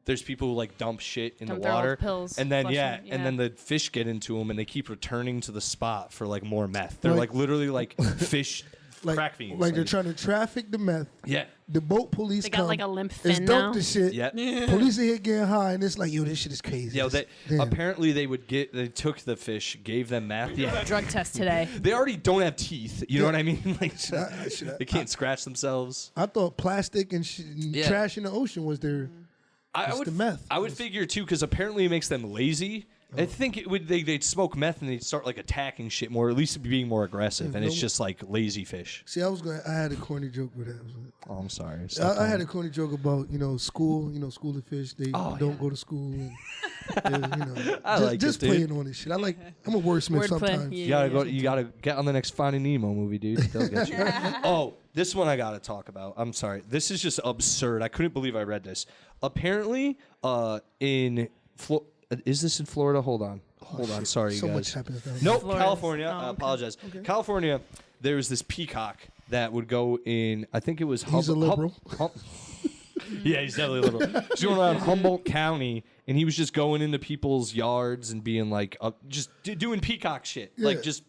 there's people who dump shit in Dump the their old water, pills, and then flush yeah, them, and then the fish get into them and they keep returning to the spot for more meth. They're Right. literally fish crack fiends. Like they're trying to traffic the meth. Yeah. The boat police They come. got like a limp It's fin dope now. the shit. Yeah. Police are here getting high, and it's like, yo, this shit is crazy. Yo, Damn. apparently they took the fish, gave them meth. Yeah. Drug test today. They already don't have teeth. You know what I mean? Like they can't I- scratch themselves. I thought plastic and trash in the ocean was their. I It's would the meth. I would figure too, because apparently it makes them lazy. I think it would. They'd smoke meth and they'd start like attacking shit more, at least being more aggressive. And it's just like lazy fish. See, I had a corny joke with that. Oh, I'm sorry. I had a corny joke about school. School of fish. They don't go to school. And, I like just it, dude. playing on this shit. I'm a wordsmith Wordplay, sometimes. yeah. You gotta get on the next Finding Nemo movie, dude. They'll get you. Oh, this one I gotta talk about. I'm sorry. This is just absurd. I couldn't believe I read this. Apparently, is this in Florida? Hold on. Sorry, so you guys. much happens down Nope, Florida. California. Oh, I okay. apologize. California, there was this peacock that would go in, I think it was He's a liberal. Yeah, he's definitely a liberal. He's going around Humboldt County, and he was just going into people's yards and being like, just doing peacock shit. Yeah. Like, just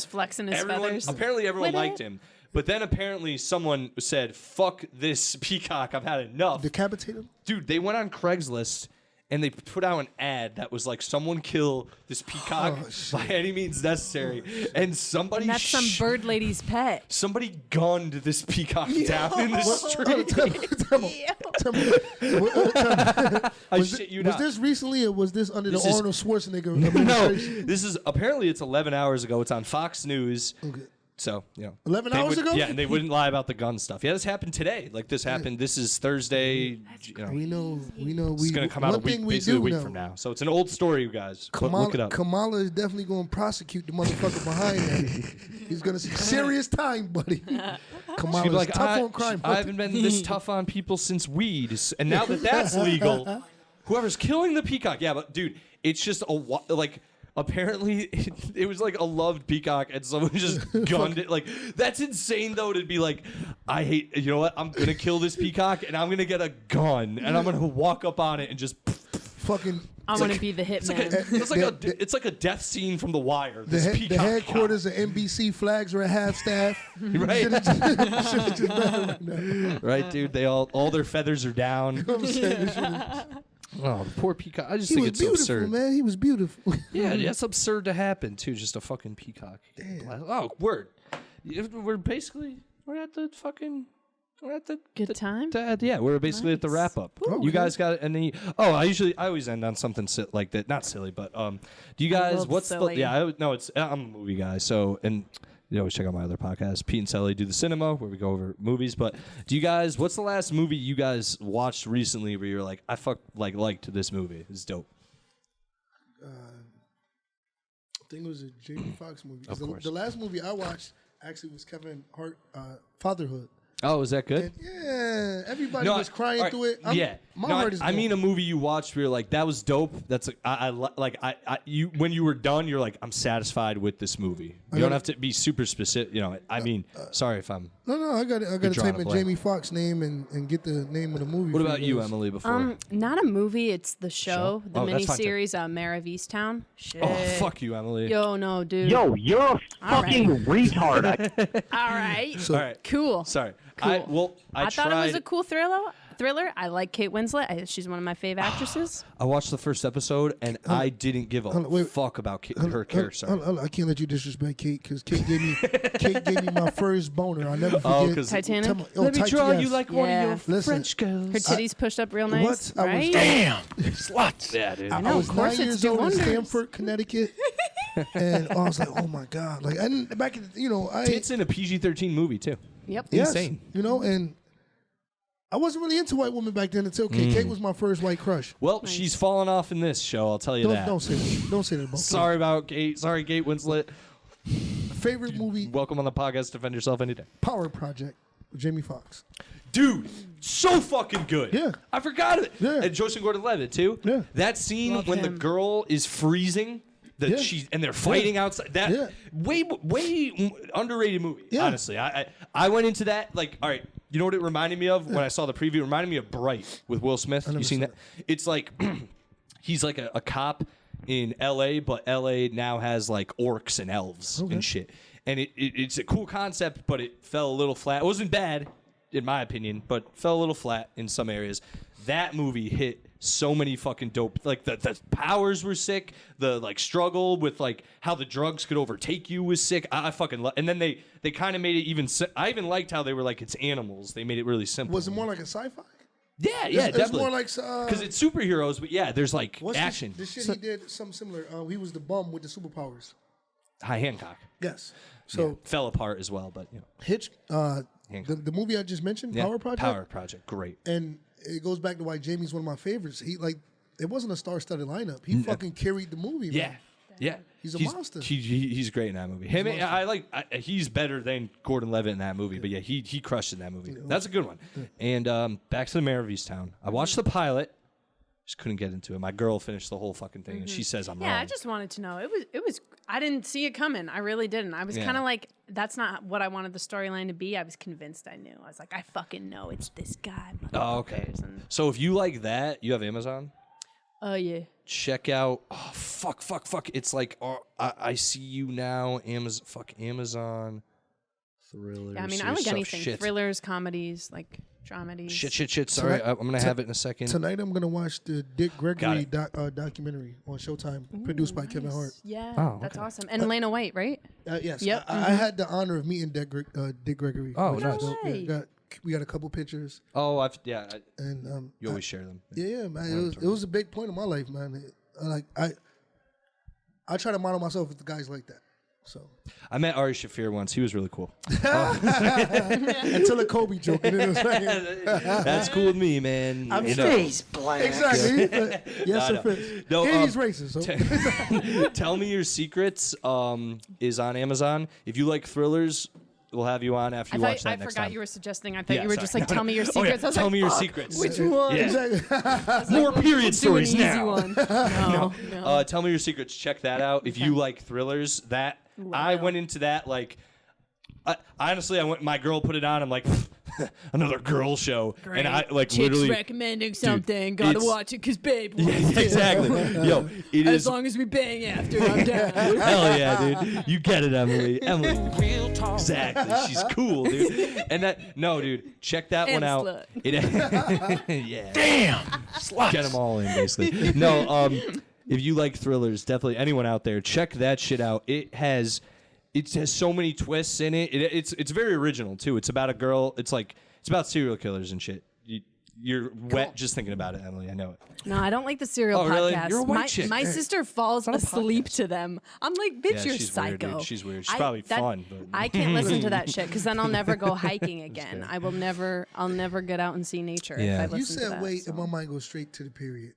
flexing his feathers. Apparently, everyone With liked it. him. But then apparently someone said, fuck this peacock, I've had enough. Decapitate him. Dude, they went on Craigslist and they put out an ad that was like, someone kill this peacock by any means necessary. And somebody And that's some bird lady's pet. somebody gunned this peacock down in the street. I shit you Was not. this recently or was this under This the is- Arnold Schwarzenegger No, administration? this is apparently it's 11 hours ago. It's on Fox News. Okay. So, 11 they hours would- ago? Yeah, and they wouldn't lie about the gun stuff. Yeah, this happened today. Like this happened. This is Thursday. We know. It's gonna come out a week, basically a week from now. So it's an old story, you guys. Look it up. Kamala is definitely going to prosecute the motherfucker behind that. He's going to see serious time, buddy. Kamala's She'd be like, tough on crime. I haven't been this tough on people since weed, and now that that's legal, whoever's killing the peacock. Yeah, but dude, it's just like. Apparently, it was like a loved peacock, and someone just gunned it. Like, that's insane, though, to be like, I hate, you know what? I'm going to kill this peacock, and I'm going to get a gun, and I'm going to walk up on it and just. Fucking. I'm going to be the hitman. It's like a death scene from The Wire. The, This the peacock headquarters of NBC flags are at half staff. Right? Should've just been right now. Right, dude? They all their feathers are down. You know what I'm saying? This shit- Oh, the poor peacock. I just He think was it's beautiful, absurd. man. He was beautiful. Yeah, that's absurd to happen too. Just a fucking peacock. Oh, word. We're at the Good time? yeah, we're basically at the wrap up. You guys got any? Oh, I always end on something like that. Not silly, but do you guys? love What's silly. the? Yeah, I'm a movie guy. So and. You always check out my other podcast, Pete and Sally Do the Cinema, where we go over movies. But do you guys? What's the last movie you guys watched recently where you're like, I liked this movie. It's dope. I think it was a Jamie Foxx movie. Of course. The last movie I watched actually was Kevin Hart, Fatherhood. Oh, is that good? And yeah, everybody was crying all right, through it. My No, heart is. I mean a movie you watched where you're like, that was dope. That's you when you were done, you're like, I'm satisfied with this movie. You don't have to be super specific. I mean, sorry if I'm. No, I got to drawing type a in blank. Jamie Foxx name and get the name of the movie. What for about you, guys. Emily? Before. Not a movie. It's the show, the Oh, that's fine, too. miniseries, Mayor of Easttown. Shit. Oh, fuck you, Emily. Yo, no, dude. Yo, you're a All fucking retard. All right. So, All right. Cool. Sorry. Cool. I thought it was tried- a cool thriller. I like Kate Winslet. She's one of my fave actresses. I watched the first episode and I didn't give a hold on, wait. fuck about her character. I can't let you disrespect Kate because Kate gave me my first boner. I'll never forget. Oh, 'cause- Titanic? Tell me- yes. one Yeah. of your Listen, French girls. Her titties pushed up real nice, What? I was- right? Damn, sluts. Yeah, dude. I know, was of 9 course it's years do old in wonders. Stamford, Connecticut, and I was like, "Oh my god!" Like, and back in, It's in a PG-13 movie too. Yep. yes, insane. and I wasn't really into white women back then until Kate was my first white crush. Well, she's fallen off in this show. I'll tell you that. Don't say that. Don't say that about Sorry about Kate. Sorry, Kate Winslet. Kate. Favorite movie, Welcome on the podcast. Defend yourself any day. Power Project, with Jamie Foxx. Dude, so fucking good. Yeah. I forgot of it. Yeah. And Joseph Gordon-Levitt too. Yeah. That scene Love when the him. girl is freezing, that Yeah. and they're fighting outside. That Yeah. way underrated movie. Yeah. Honestly, I went into that like, all right. You know what it reminded me of when I saw the preview? It reminded me of Bright with Will Smith. You never seen saw that? It's like he's like a cop in L.A., but L.A. now has like orcs and elves and shit. and it's a cool concept, but it fell a little flat. It wasn't bad, in my opinion, but fell a little flat in some areas. That movie hit so many fucking dope. Like the powers were sick. The like struggle with like how the drugs could overtake you was sick. I fucking and then they kind of made it even. I even liked how they were like it's animals. They made it really simple. Was it more like a sci-fi? Yeah, It's definitely. more like because it's superheroes, but yeah, there's like what's action. This shit he did something similar. He was the bum with the superpowers. High Hancock. Yes. So Fell apart as well, but you know. Hitch, the movie I just mentioned, Yeah, Power Project. Power Project, great. And it goes back to why Jamie's one of my favorites. He it wasn't a star-studded lineup. He fucking carried the movie. Yeah. Man. Yeah. He's a monster. He's great in that movie. Him, he's better than Gordon-Levitt in that movie. But yeah, he crushed in that movie. That's a good one. And back to the Mayor of Easttown. I watched the pilot. Just couldn't get into it. My girl finished the whole fucking thing, and she says I'm wrong. Yeah, I just wanted to know. It was. I didn't see it coming. I really didn't. I was kind of like, that's not what I wanted the storyline to be. I was convinced I knew. I was like, I fucking know it's this guy. Oh, okay. So if you like that, you have Amazon. Oh yeah. Check out. Oh fuck. It's like I See You Now. Amazon. Thrillers. Yeah, I mean, I or like some anything. shit. Thrillers, comedies, like dramedies. Shit. Sorry, I'm gonna have it in a second. Tonight I'm gonna watch the Dick Gregory documentary on Showtime, produced by Kevin Hart. Yeah, Oh, that's okay. awesome. And Lena White, right? Yes. Yep. I had the honor of meeting Dick Gregory. Oh, which nice. was dope. No way. Yeah, we got a couple pictures, Oh, and you always share them. yeah, man, it was a big point in my life, man. I try to model myself with the guys like that. So I met Ari Shaffir once. He was really cool. until a Kobe joke, and it was like, That's cool with me, man. I'm You sure. know. He's black. exactly. Yes, No, it fits. no, And he's racist. So. Tell Me Your Secrets is on Amazon. If you like thrillers, we'll have you on after you watch that I next forgot time. you were suggesting. I thought Yeah, you were sorry. just like, No, tell me your oh, yeah. secrets. I was Tell like, me your fuck, secrets. Which one? Yeah. Exactly. More period Let's do an stories easy now. one. No. Tell Me Your Secrets. Check that out. If you like thrillers, I went into that like. Honestly, my girl put it on. I'm like, another girl show, and I like Chicks literally recommending something. Gotta it's- watch it because babe Yeah, wants to. exactly. Yo, it As is. long as we bang after, I'm down. Hell yeah, dude. You get it, Emily. Exactly. She's cool, dude. And dude, check that And one out. slut. Yeah. Damn. Sluts. Get them all in, basically. No, if you like thrillers, definitely anyone out there, check that shit out. It has so many twists in it. It's very original too. It's about a girl. It's about serial killers and shit. You're wet just thinking about it, Emily. I know it. No, I don't like the serial Oh, really? podcasts. You're a white chick. My sister falls asleep to them. I'm like, bitch, Yeah, you're she's weird, psycho. dude. She's weird. She's probably fun, but- I can't listen to that shit because then I'll never go hiking again. I'll never get out and see nature Yeah. if I You listen to said that. wait, so. and my mind goes straight to the period.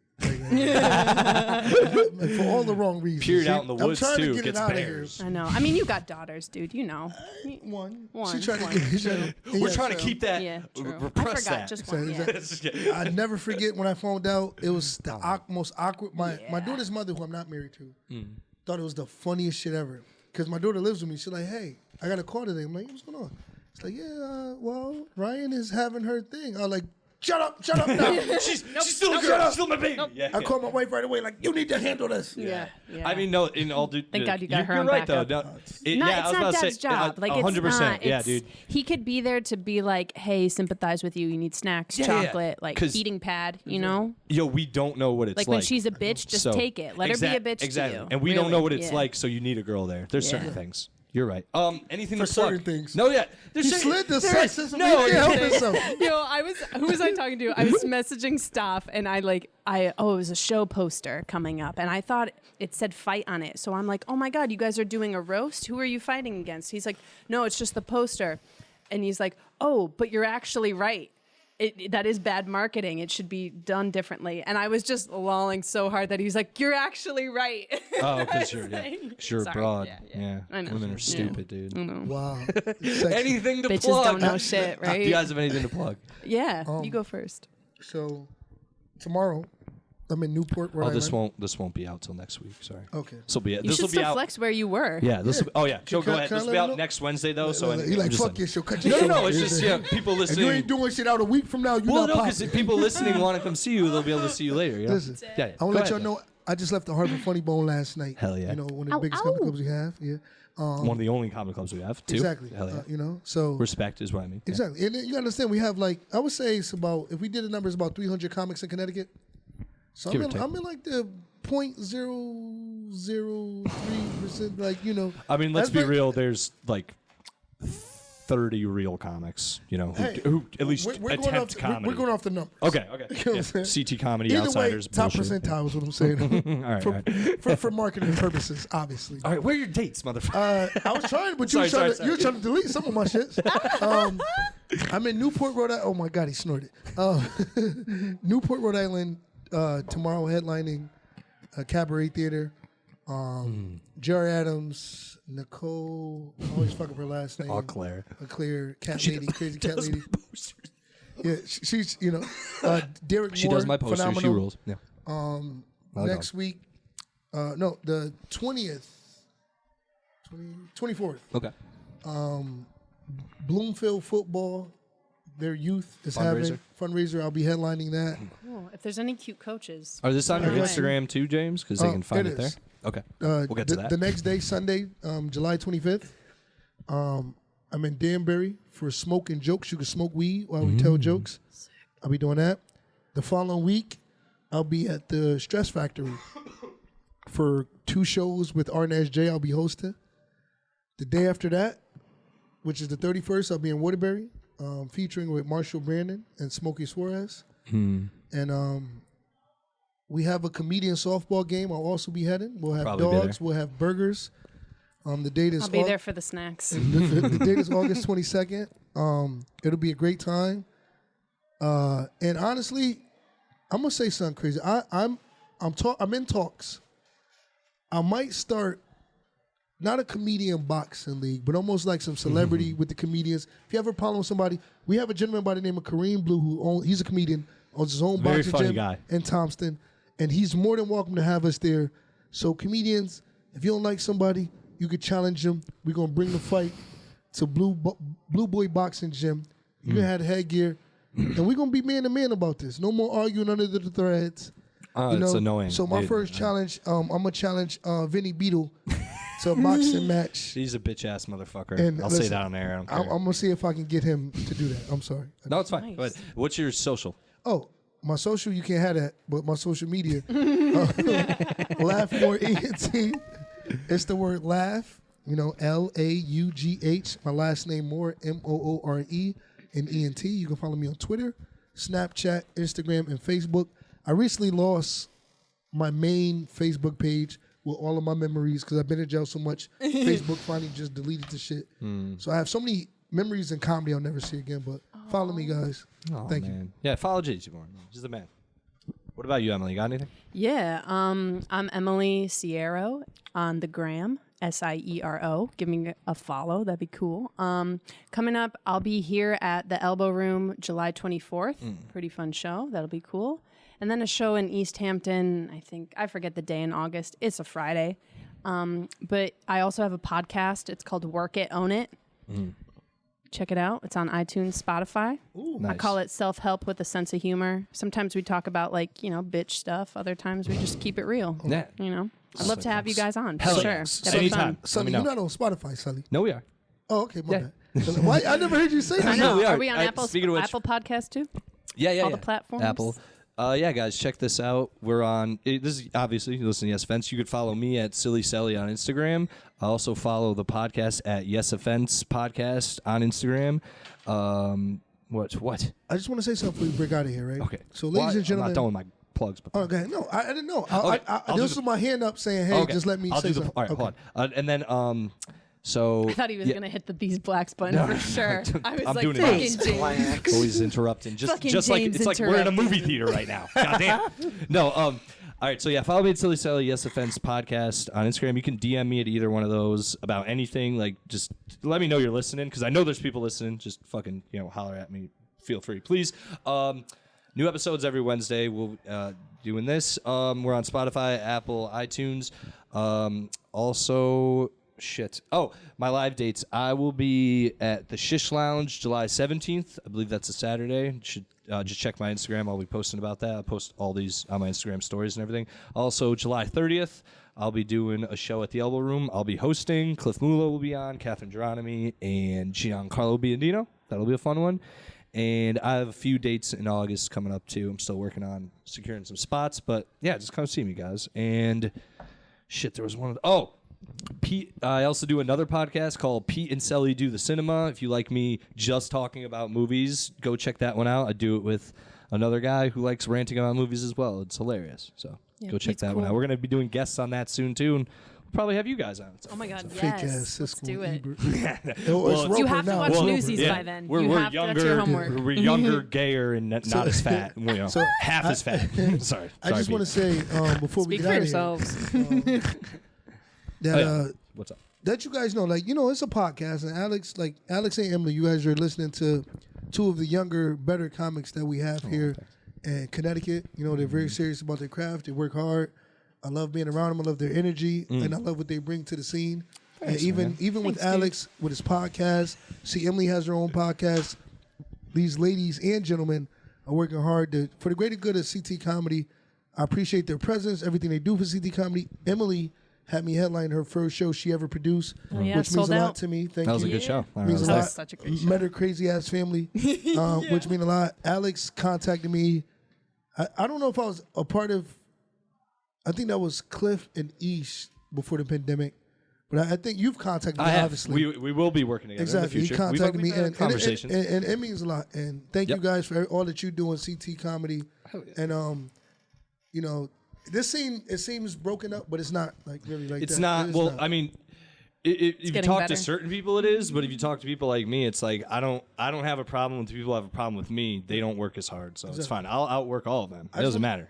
For all the wrong reasons. Period out in the woods, I'm trying too, to get gets it out bears. I know. I mean, you got daughters, dude. You know. of here. One. One, She tried one. to get We're trying to keep that. Yeah, true. I Repress forgot that. just one. Yeah. I never forget when I found out it was the most awkward. My daughter's mother, who I'm not married to, thought it was the funniest shit ever. Because my daughter lives with me. She's like, hey, I got a call today. I'm like, what's going on? It's like, yeah, well, Ryan is having her thing. I was like, shut up now. She's still a girl. She's still my baby. Yeah. I called my wife right away, like, you need to handle this. Yeah. I mean, no. In all due, Thank God you got her You're on right though. backup. No, No, I was it's about not to Dad's say, job. Like, it's 100%. not. Yeah, It's- dude. He could be there to be like, hey, sympathize with you. You need snacks, Yeah, yeah. chocolate, like 'Cause- heating pad, you know? Yo, we don't know what it's Like like. when she's a bitch, just So, take it. Let her be a bitch exactly. to you. And we don't know what it's Yeah. like, so you need a girl there. There's certain Yeah. things. You're right. Anything For to plug? certain things. No, yeah. There's He certain- slid the there- sexism. No, He can't help himself. Who was I talking to? I was messaging Staff and it was a show poster coming up and I thought it said fight on it. So I'm like, oh my God, you guys are doing a roast? Who are you fighting against? He's like, no, it's just the poster. And he's like, oh, but you're actually right. That is bad marketing. It should be done differently. And I was just lolling so hard that he was like, you're actually right. Oh, because you're Sorry. broad. Yeah. Yeah. I know. Women are Yeah. stupid, dude. Wow. Sexy. Anything to Bitches plug? don't know shit, right? Do you guys have anything to plug? Yeah, you go first. So, tomorrow, I'm in Newport, Rhode Oh, Island. this won't be out till next week. Sorry. Okay. This will be You this should will be still out. flex where you were. Yeah. This. Will, oh yeah. Joe, Can go I- ahead. can I This will let be him out know? next Wednesday though. So He like, fuck your show. Cut your No, show. no. It's just people If you listening. ain't doing shit out a week from now, you Well, not no, because popping. if people listening want to come see you, they'll be able to see you later. You know? Listen, Yeah. I want to let y'all know I just left the Harvard Funny Bone last night. Hell yeah. You know, one of the Ow, biggest ow. comedy clubs we have. Yeah. One of the only comedy clubs we have, too. Exactly. Hell yeah. You know, so Respect is what I mean. Yeah. exactly. And then you understand, we have like, I would say it's about, if we did the numbers, about 300 comics in Connecticut. So Give or take. I'm in like the 0.003%, like, you know. I mean, let's That's be very- real. There's like 30 real comics, you know, Hey, who at least we're going attempt off, comedy. We're going off the numbers. Okay. You know what Yeah. I'm saying? CT comedy, Either Outsiders, way, top bullshit. percentile is what I'm saying. All right, for, all right. for marketing purposes, obviously. All right, where are your dates, motherfucker? I was trying, but Sorry, you were sorry. trying to delete some of my shits. I'm in Newport, Rhode Island. Oh my God, he snorted. Newport, Rhode Island. Tomorrow, headlining Cabaret Theater. Jerry Adams, Nicole. I always fuck up her last name. Claire. Claire, cat lady, crazy cat Does lady. my posters. Yeah, she's Derek She Moore, does my posters. phenomenal. She rules. Yeah. Next week, no, the 20th, 24th. Okay. Bloomfield football, their youth is having fundraiser. I'll be headlining that. Cool. If there's any cute coaches. Are this on your Right. Instagram too, James? Because they can find it it there. is. Okay. We'll get to that. The next day, Sunday, July 25th, I'm in Danbury for Smoke and Jokes. You can smoke weed while we tell jokes. I'll be doing that. The following week, I'll be at the Stress Factory for 2 shows with Arnaz J. I'll be hosting. The day after that, which is the 31st, I'll be in Waterbury, featuring with Marshall Brandon and Smokey Suarez. And we have a comedian softball game. I'll also be heading. We'll have Probably be dogs. there. We'll have burgers. The date is I'll be there for the snacks. the date is August 22nd. It'll be a great time. And honestly, I'm gonna say something crazy. I'm in talks. I might start not a comedian boxing league, but almost like some celebrity with the comedians. If you have a problem with somebody, we have a gentleman by the name of Kareem Blue he's a comedian, owns his own Very boxing funny gym guy. in Thompson, and he's more than welcome to have us there. So comedians, if you don't like somebody, you could challenge them. We're gonna bring the fight to Blue Boy Boxing Gym. You can have the headgear, and we're gonna be man to man about this. No more arguing under the threads. It's annoying. So my first challenge, I'm gonna challenge Vinny Beetle to a boxing match. He's a bitch ass motherfucker. And I'll say listen, that on air. I don't care. I'm gonna see if I can get him to do that. I'm sorry. No, it's fine. Nice. Go ahead. What's your social? Oh, my social, you can't have that, but my social media, Laugh More ENT. It's the word laugh, LAUGH. My last name Moore, MOORE, and ENT. You can follow me on Twitter, Snapchat, Instagram, and Facebook. I recently lost my main Facebook page with all of my memories because I've been in jail so much. Facebook finally just deleted the shit. So I have so many memories in comedy I'll never see again. But follow me, guys. Thank you. Yeah, follow JT more. She's the man. What about you, Emily? You got anything? Yeah, I'm Emily Siero on the gram, SIERO. Give me a follow, that'd be cool. Coming up, I'll be here at the Elbow Room July 24th. Pretty fun show, that'll be cool. And then a show in East Hampton, I forget the day in August. It's a Friday. But I also have a podcast. It's called Work It, Own It. Check it out. It's on iTunes, Spotify. Ooh, I call it self-help with a sense of humor. Sometimes we talk about bitch stuff. Other times we just keep it real. Yeah. I'd love to have you guys on. Hell for yeah. sure. That'd be fun. Anytime. Sully, Let me you're know. not on Spotify, Sully. No, we are. Oh, okay, my Yeah. bad. Why? I never heard you say that. I know. we are. Are we on Apple speaking of which- Podcast too? Yeah. All the platforms? Apple. Yeah, guys, check this out. We're on. This is obviously you listen to Yes Offense. You could follow me at Silly Sally on Instagram. I also follow the podcast at Yes Offense Podcast on Instagram. What? I just want to say something before we break out of here, right? Okay. So, Well, ladies and gentlemen. I'm not done with my plugs. But Okay, no, I didn't know. Okay, I'll do This the- was my hand up saying, "Hey, okay. just let me I'll say do the. something." All right, Okay. hold on. And then so I thought he was gonna hit the These Blacks button for sure. I was I'm like, doing it fucking now. Face James. blacks. always interrupting. Just Fucking like James it's like we're in a interrupted. movie theater right now. Goddamn. No. All right. So yeah, follow me at Silly Sally Yes Offense Podcast on Instagram. You can DM me at either one of those about anything. Like, just let me know you're listening because I know there's people listening. Just fucking holler at me. Feel free, please. New episodes every Wednesday. We'll doing this. We're on Spotify, Apple, iTunes. Also. Shit. Oh, my live dates. I will be at the Shish Lounge July 17th. I believe that's a Saturday. Should just check my Instagram. I'll be posting about that. I'll post all these on my Instagram stories and everything. Also, July 30th, I'll be doing a show at the Elbow Room. I'll be hosting. Cliff Mulo will be on, Catherine Geronimi, and Giancarlo Biondino. That'll be a fun one. And I have a few dates in August coming up, too. I'm still working on securing some spots. But, yeah, just come see me, guys. And, shit, there was one of the... Oh! Pete, I also do another podcast called Pete and Sully Do the Cinema. If you like me just talking about movies, go check that one out. I do it with another guy who likes ranting about movies as well. It's hilarious. So go check Pete's that one cool. out. We're going to be doing guests on that soon, too. And we'll probably have you guys on. Oh my God, Fake yes. ass Let's Siskel do it. Ebert. Well, You have to watch It's Newsies Roper. by then. We're, You we're have to, younger, that's your homework. we're younger, gayer, and not as fat. Half as fat. Sorry. I just want to say before we Speak get for out yourselves. of here that What's up? that you guys know, like, it's a podcast, and Alex and Emily, you guys are listening to two of the younger, better comics that we have here in Connecticut. They're very serious about their craft. They work hard. I love being around them. I love their energy, and I love what they bring to the scene. Thanks, and even with Alex, with his podcast, see, Emily has her own podcast. These ladies and gentlemen are working hard for the greater good of CT Comedy. I appreciate their presence, everything they do for CT Comedy. Emily had me headline her first show she ever produced, Oh, yeah, which means sold a lot out. to me. Thank That was you. a good show. Means a That lot. was such a great show. Met her crazy ass family, which mean a lot. Alex contacted me. I don't know if I was a part of. I think that was Cliff and Ish before the pandemic, but I think you've contacted me. I have. Obviously, We will be working together exactly. in He the future. contacted me, We've had and conversations. and it means a lot. And thank you Yep. guys for all that you do in CT Comedy. And this scene, it seems broken up, but it's not like really like It's that. not. It's Well, not. I mean, if you getting talk better. to certain people, it is. But if you talk to people like me, it's like I don't have a problem with people who have a problem with me. They don't work as hard, so it's fine. I'll outwork all of them. It doesn't matter.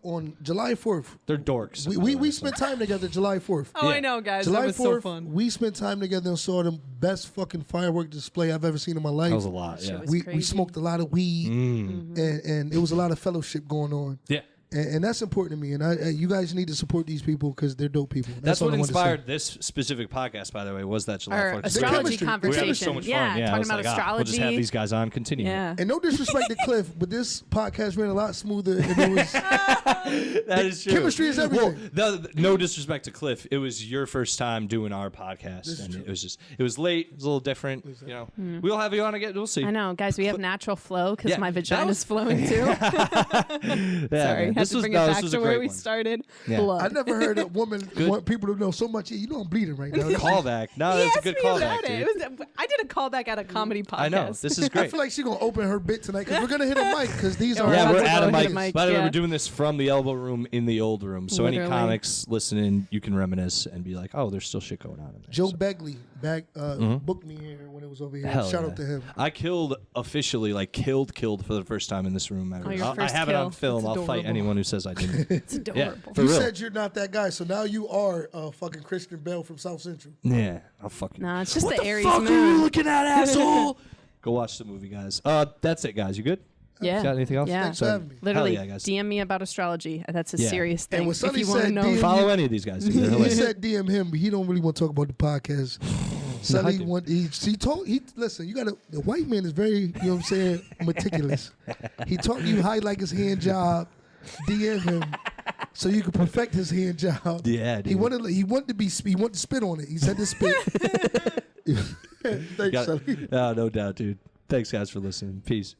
On July 4th, They're dorks. we spent time together July 4th. Oh, Yeah. I know, guys. July that was 4th, so fun. we spent time together and saw the best fucking firework display I've ever seen in my life. That was a lot. Yeah. was we crazy. smoked a lot of weed, and it was a lot of fellowship going on. Yeah. And that's important to me. And you guys need to support these people because they're dope people. That's all what I wanted to say. inspired this specific podcast, by the way, was that July Our 4th. astrology chemistry. We conversation. had so much yeah, fun. Yeah, I talking was about like, astrology. we'll just have these guys on. Continue. Yeah. And no disrespect to Cliff, but this podcast ran a lot smoother. And it was That is true. chemistry is everything. Well, no disrespect to Cliff. It was your first time doing our podcast, and it was late. It was a little different. We'll have you on again. We'll see. I know, guys. We have natural flow because Yeah, my that vagina's was- flowing too. Yeah, Sorry, man. had to bring it back to where we one. started. Yeah. Blood. I never heard a woman want people to know so much. You know I'm bleeding right now. Callback. No, He that's a asked good me callback, about dude. it. I did a callback at a comedy podcast. I know. This is I great. feel like she's gonna open her bit tonight because we're gonna hit a mic because these Yeah, are we're Yeah, about we're to at go a hit a mic. mic, By the way, yeah. we're doing this from the Elbow Room in the old room. So any Literally. comics listening, you can reminisce and be like, oh, there's still shit going on in there. Joe So, Begley booked me here when it was over here. hell Shout yeah. out to him. I killed officially, killed for the first time in this room ever. your I first have it on kill. film. That's I'll fight adorable. anyone who says I didn't. It's adorable. Yeah, for You real. said you're not that guy, so now you are fucking Christian Bale from South Central. Yeah, I'll fucking. Nah, it's just what the the Aries fuck are you moon. looking at, asshole? Go watch the movie, guys. That's it, guys. You good? Yeah. Got anything else? Yeah. Thanks for having me. Literally, Hell yeah, guys. DM me about astrology. That's a Yeah. serious thing. And when if Sonny you want to said know, DM Follow any of these guys. Dude. They're He hilarious. said DM him, but he don't really want to talk about the podcast. Sonny do. listen, the white man is very, you know what I'm saying, meticulous. He taught you how he like his hand job. DM him so you can perfect his hand job. Yeah, dude. He wanted to spit on it. He said to spit. Thanks, Got Sonny. it. No doubt, dude. Thanks, guys, for listening. Peace.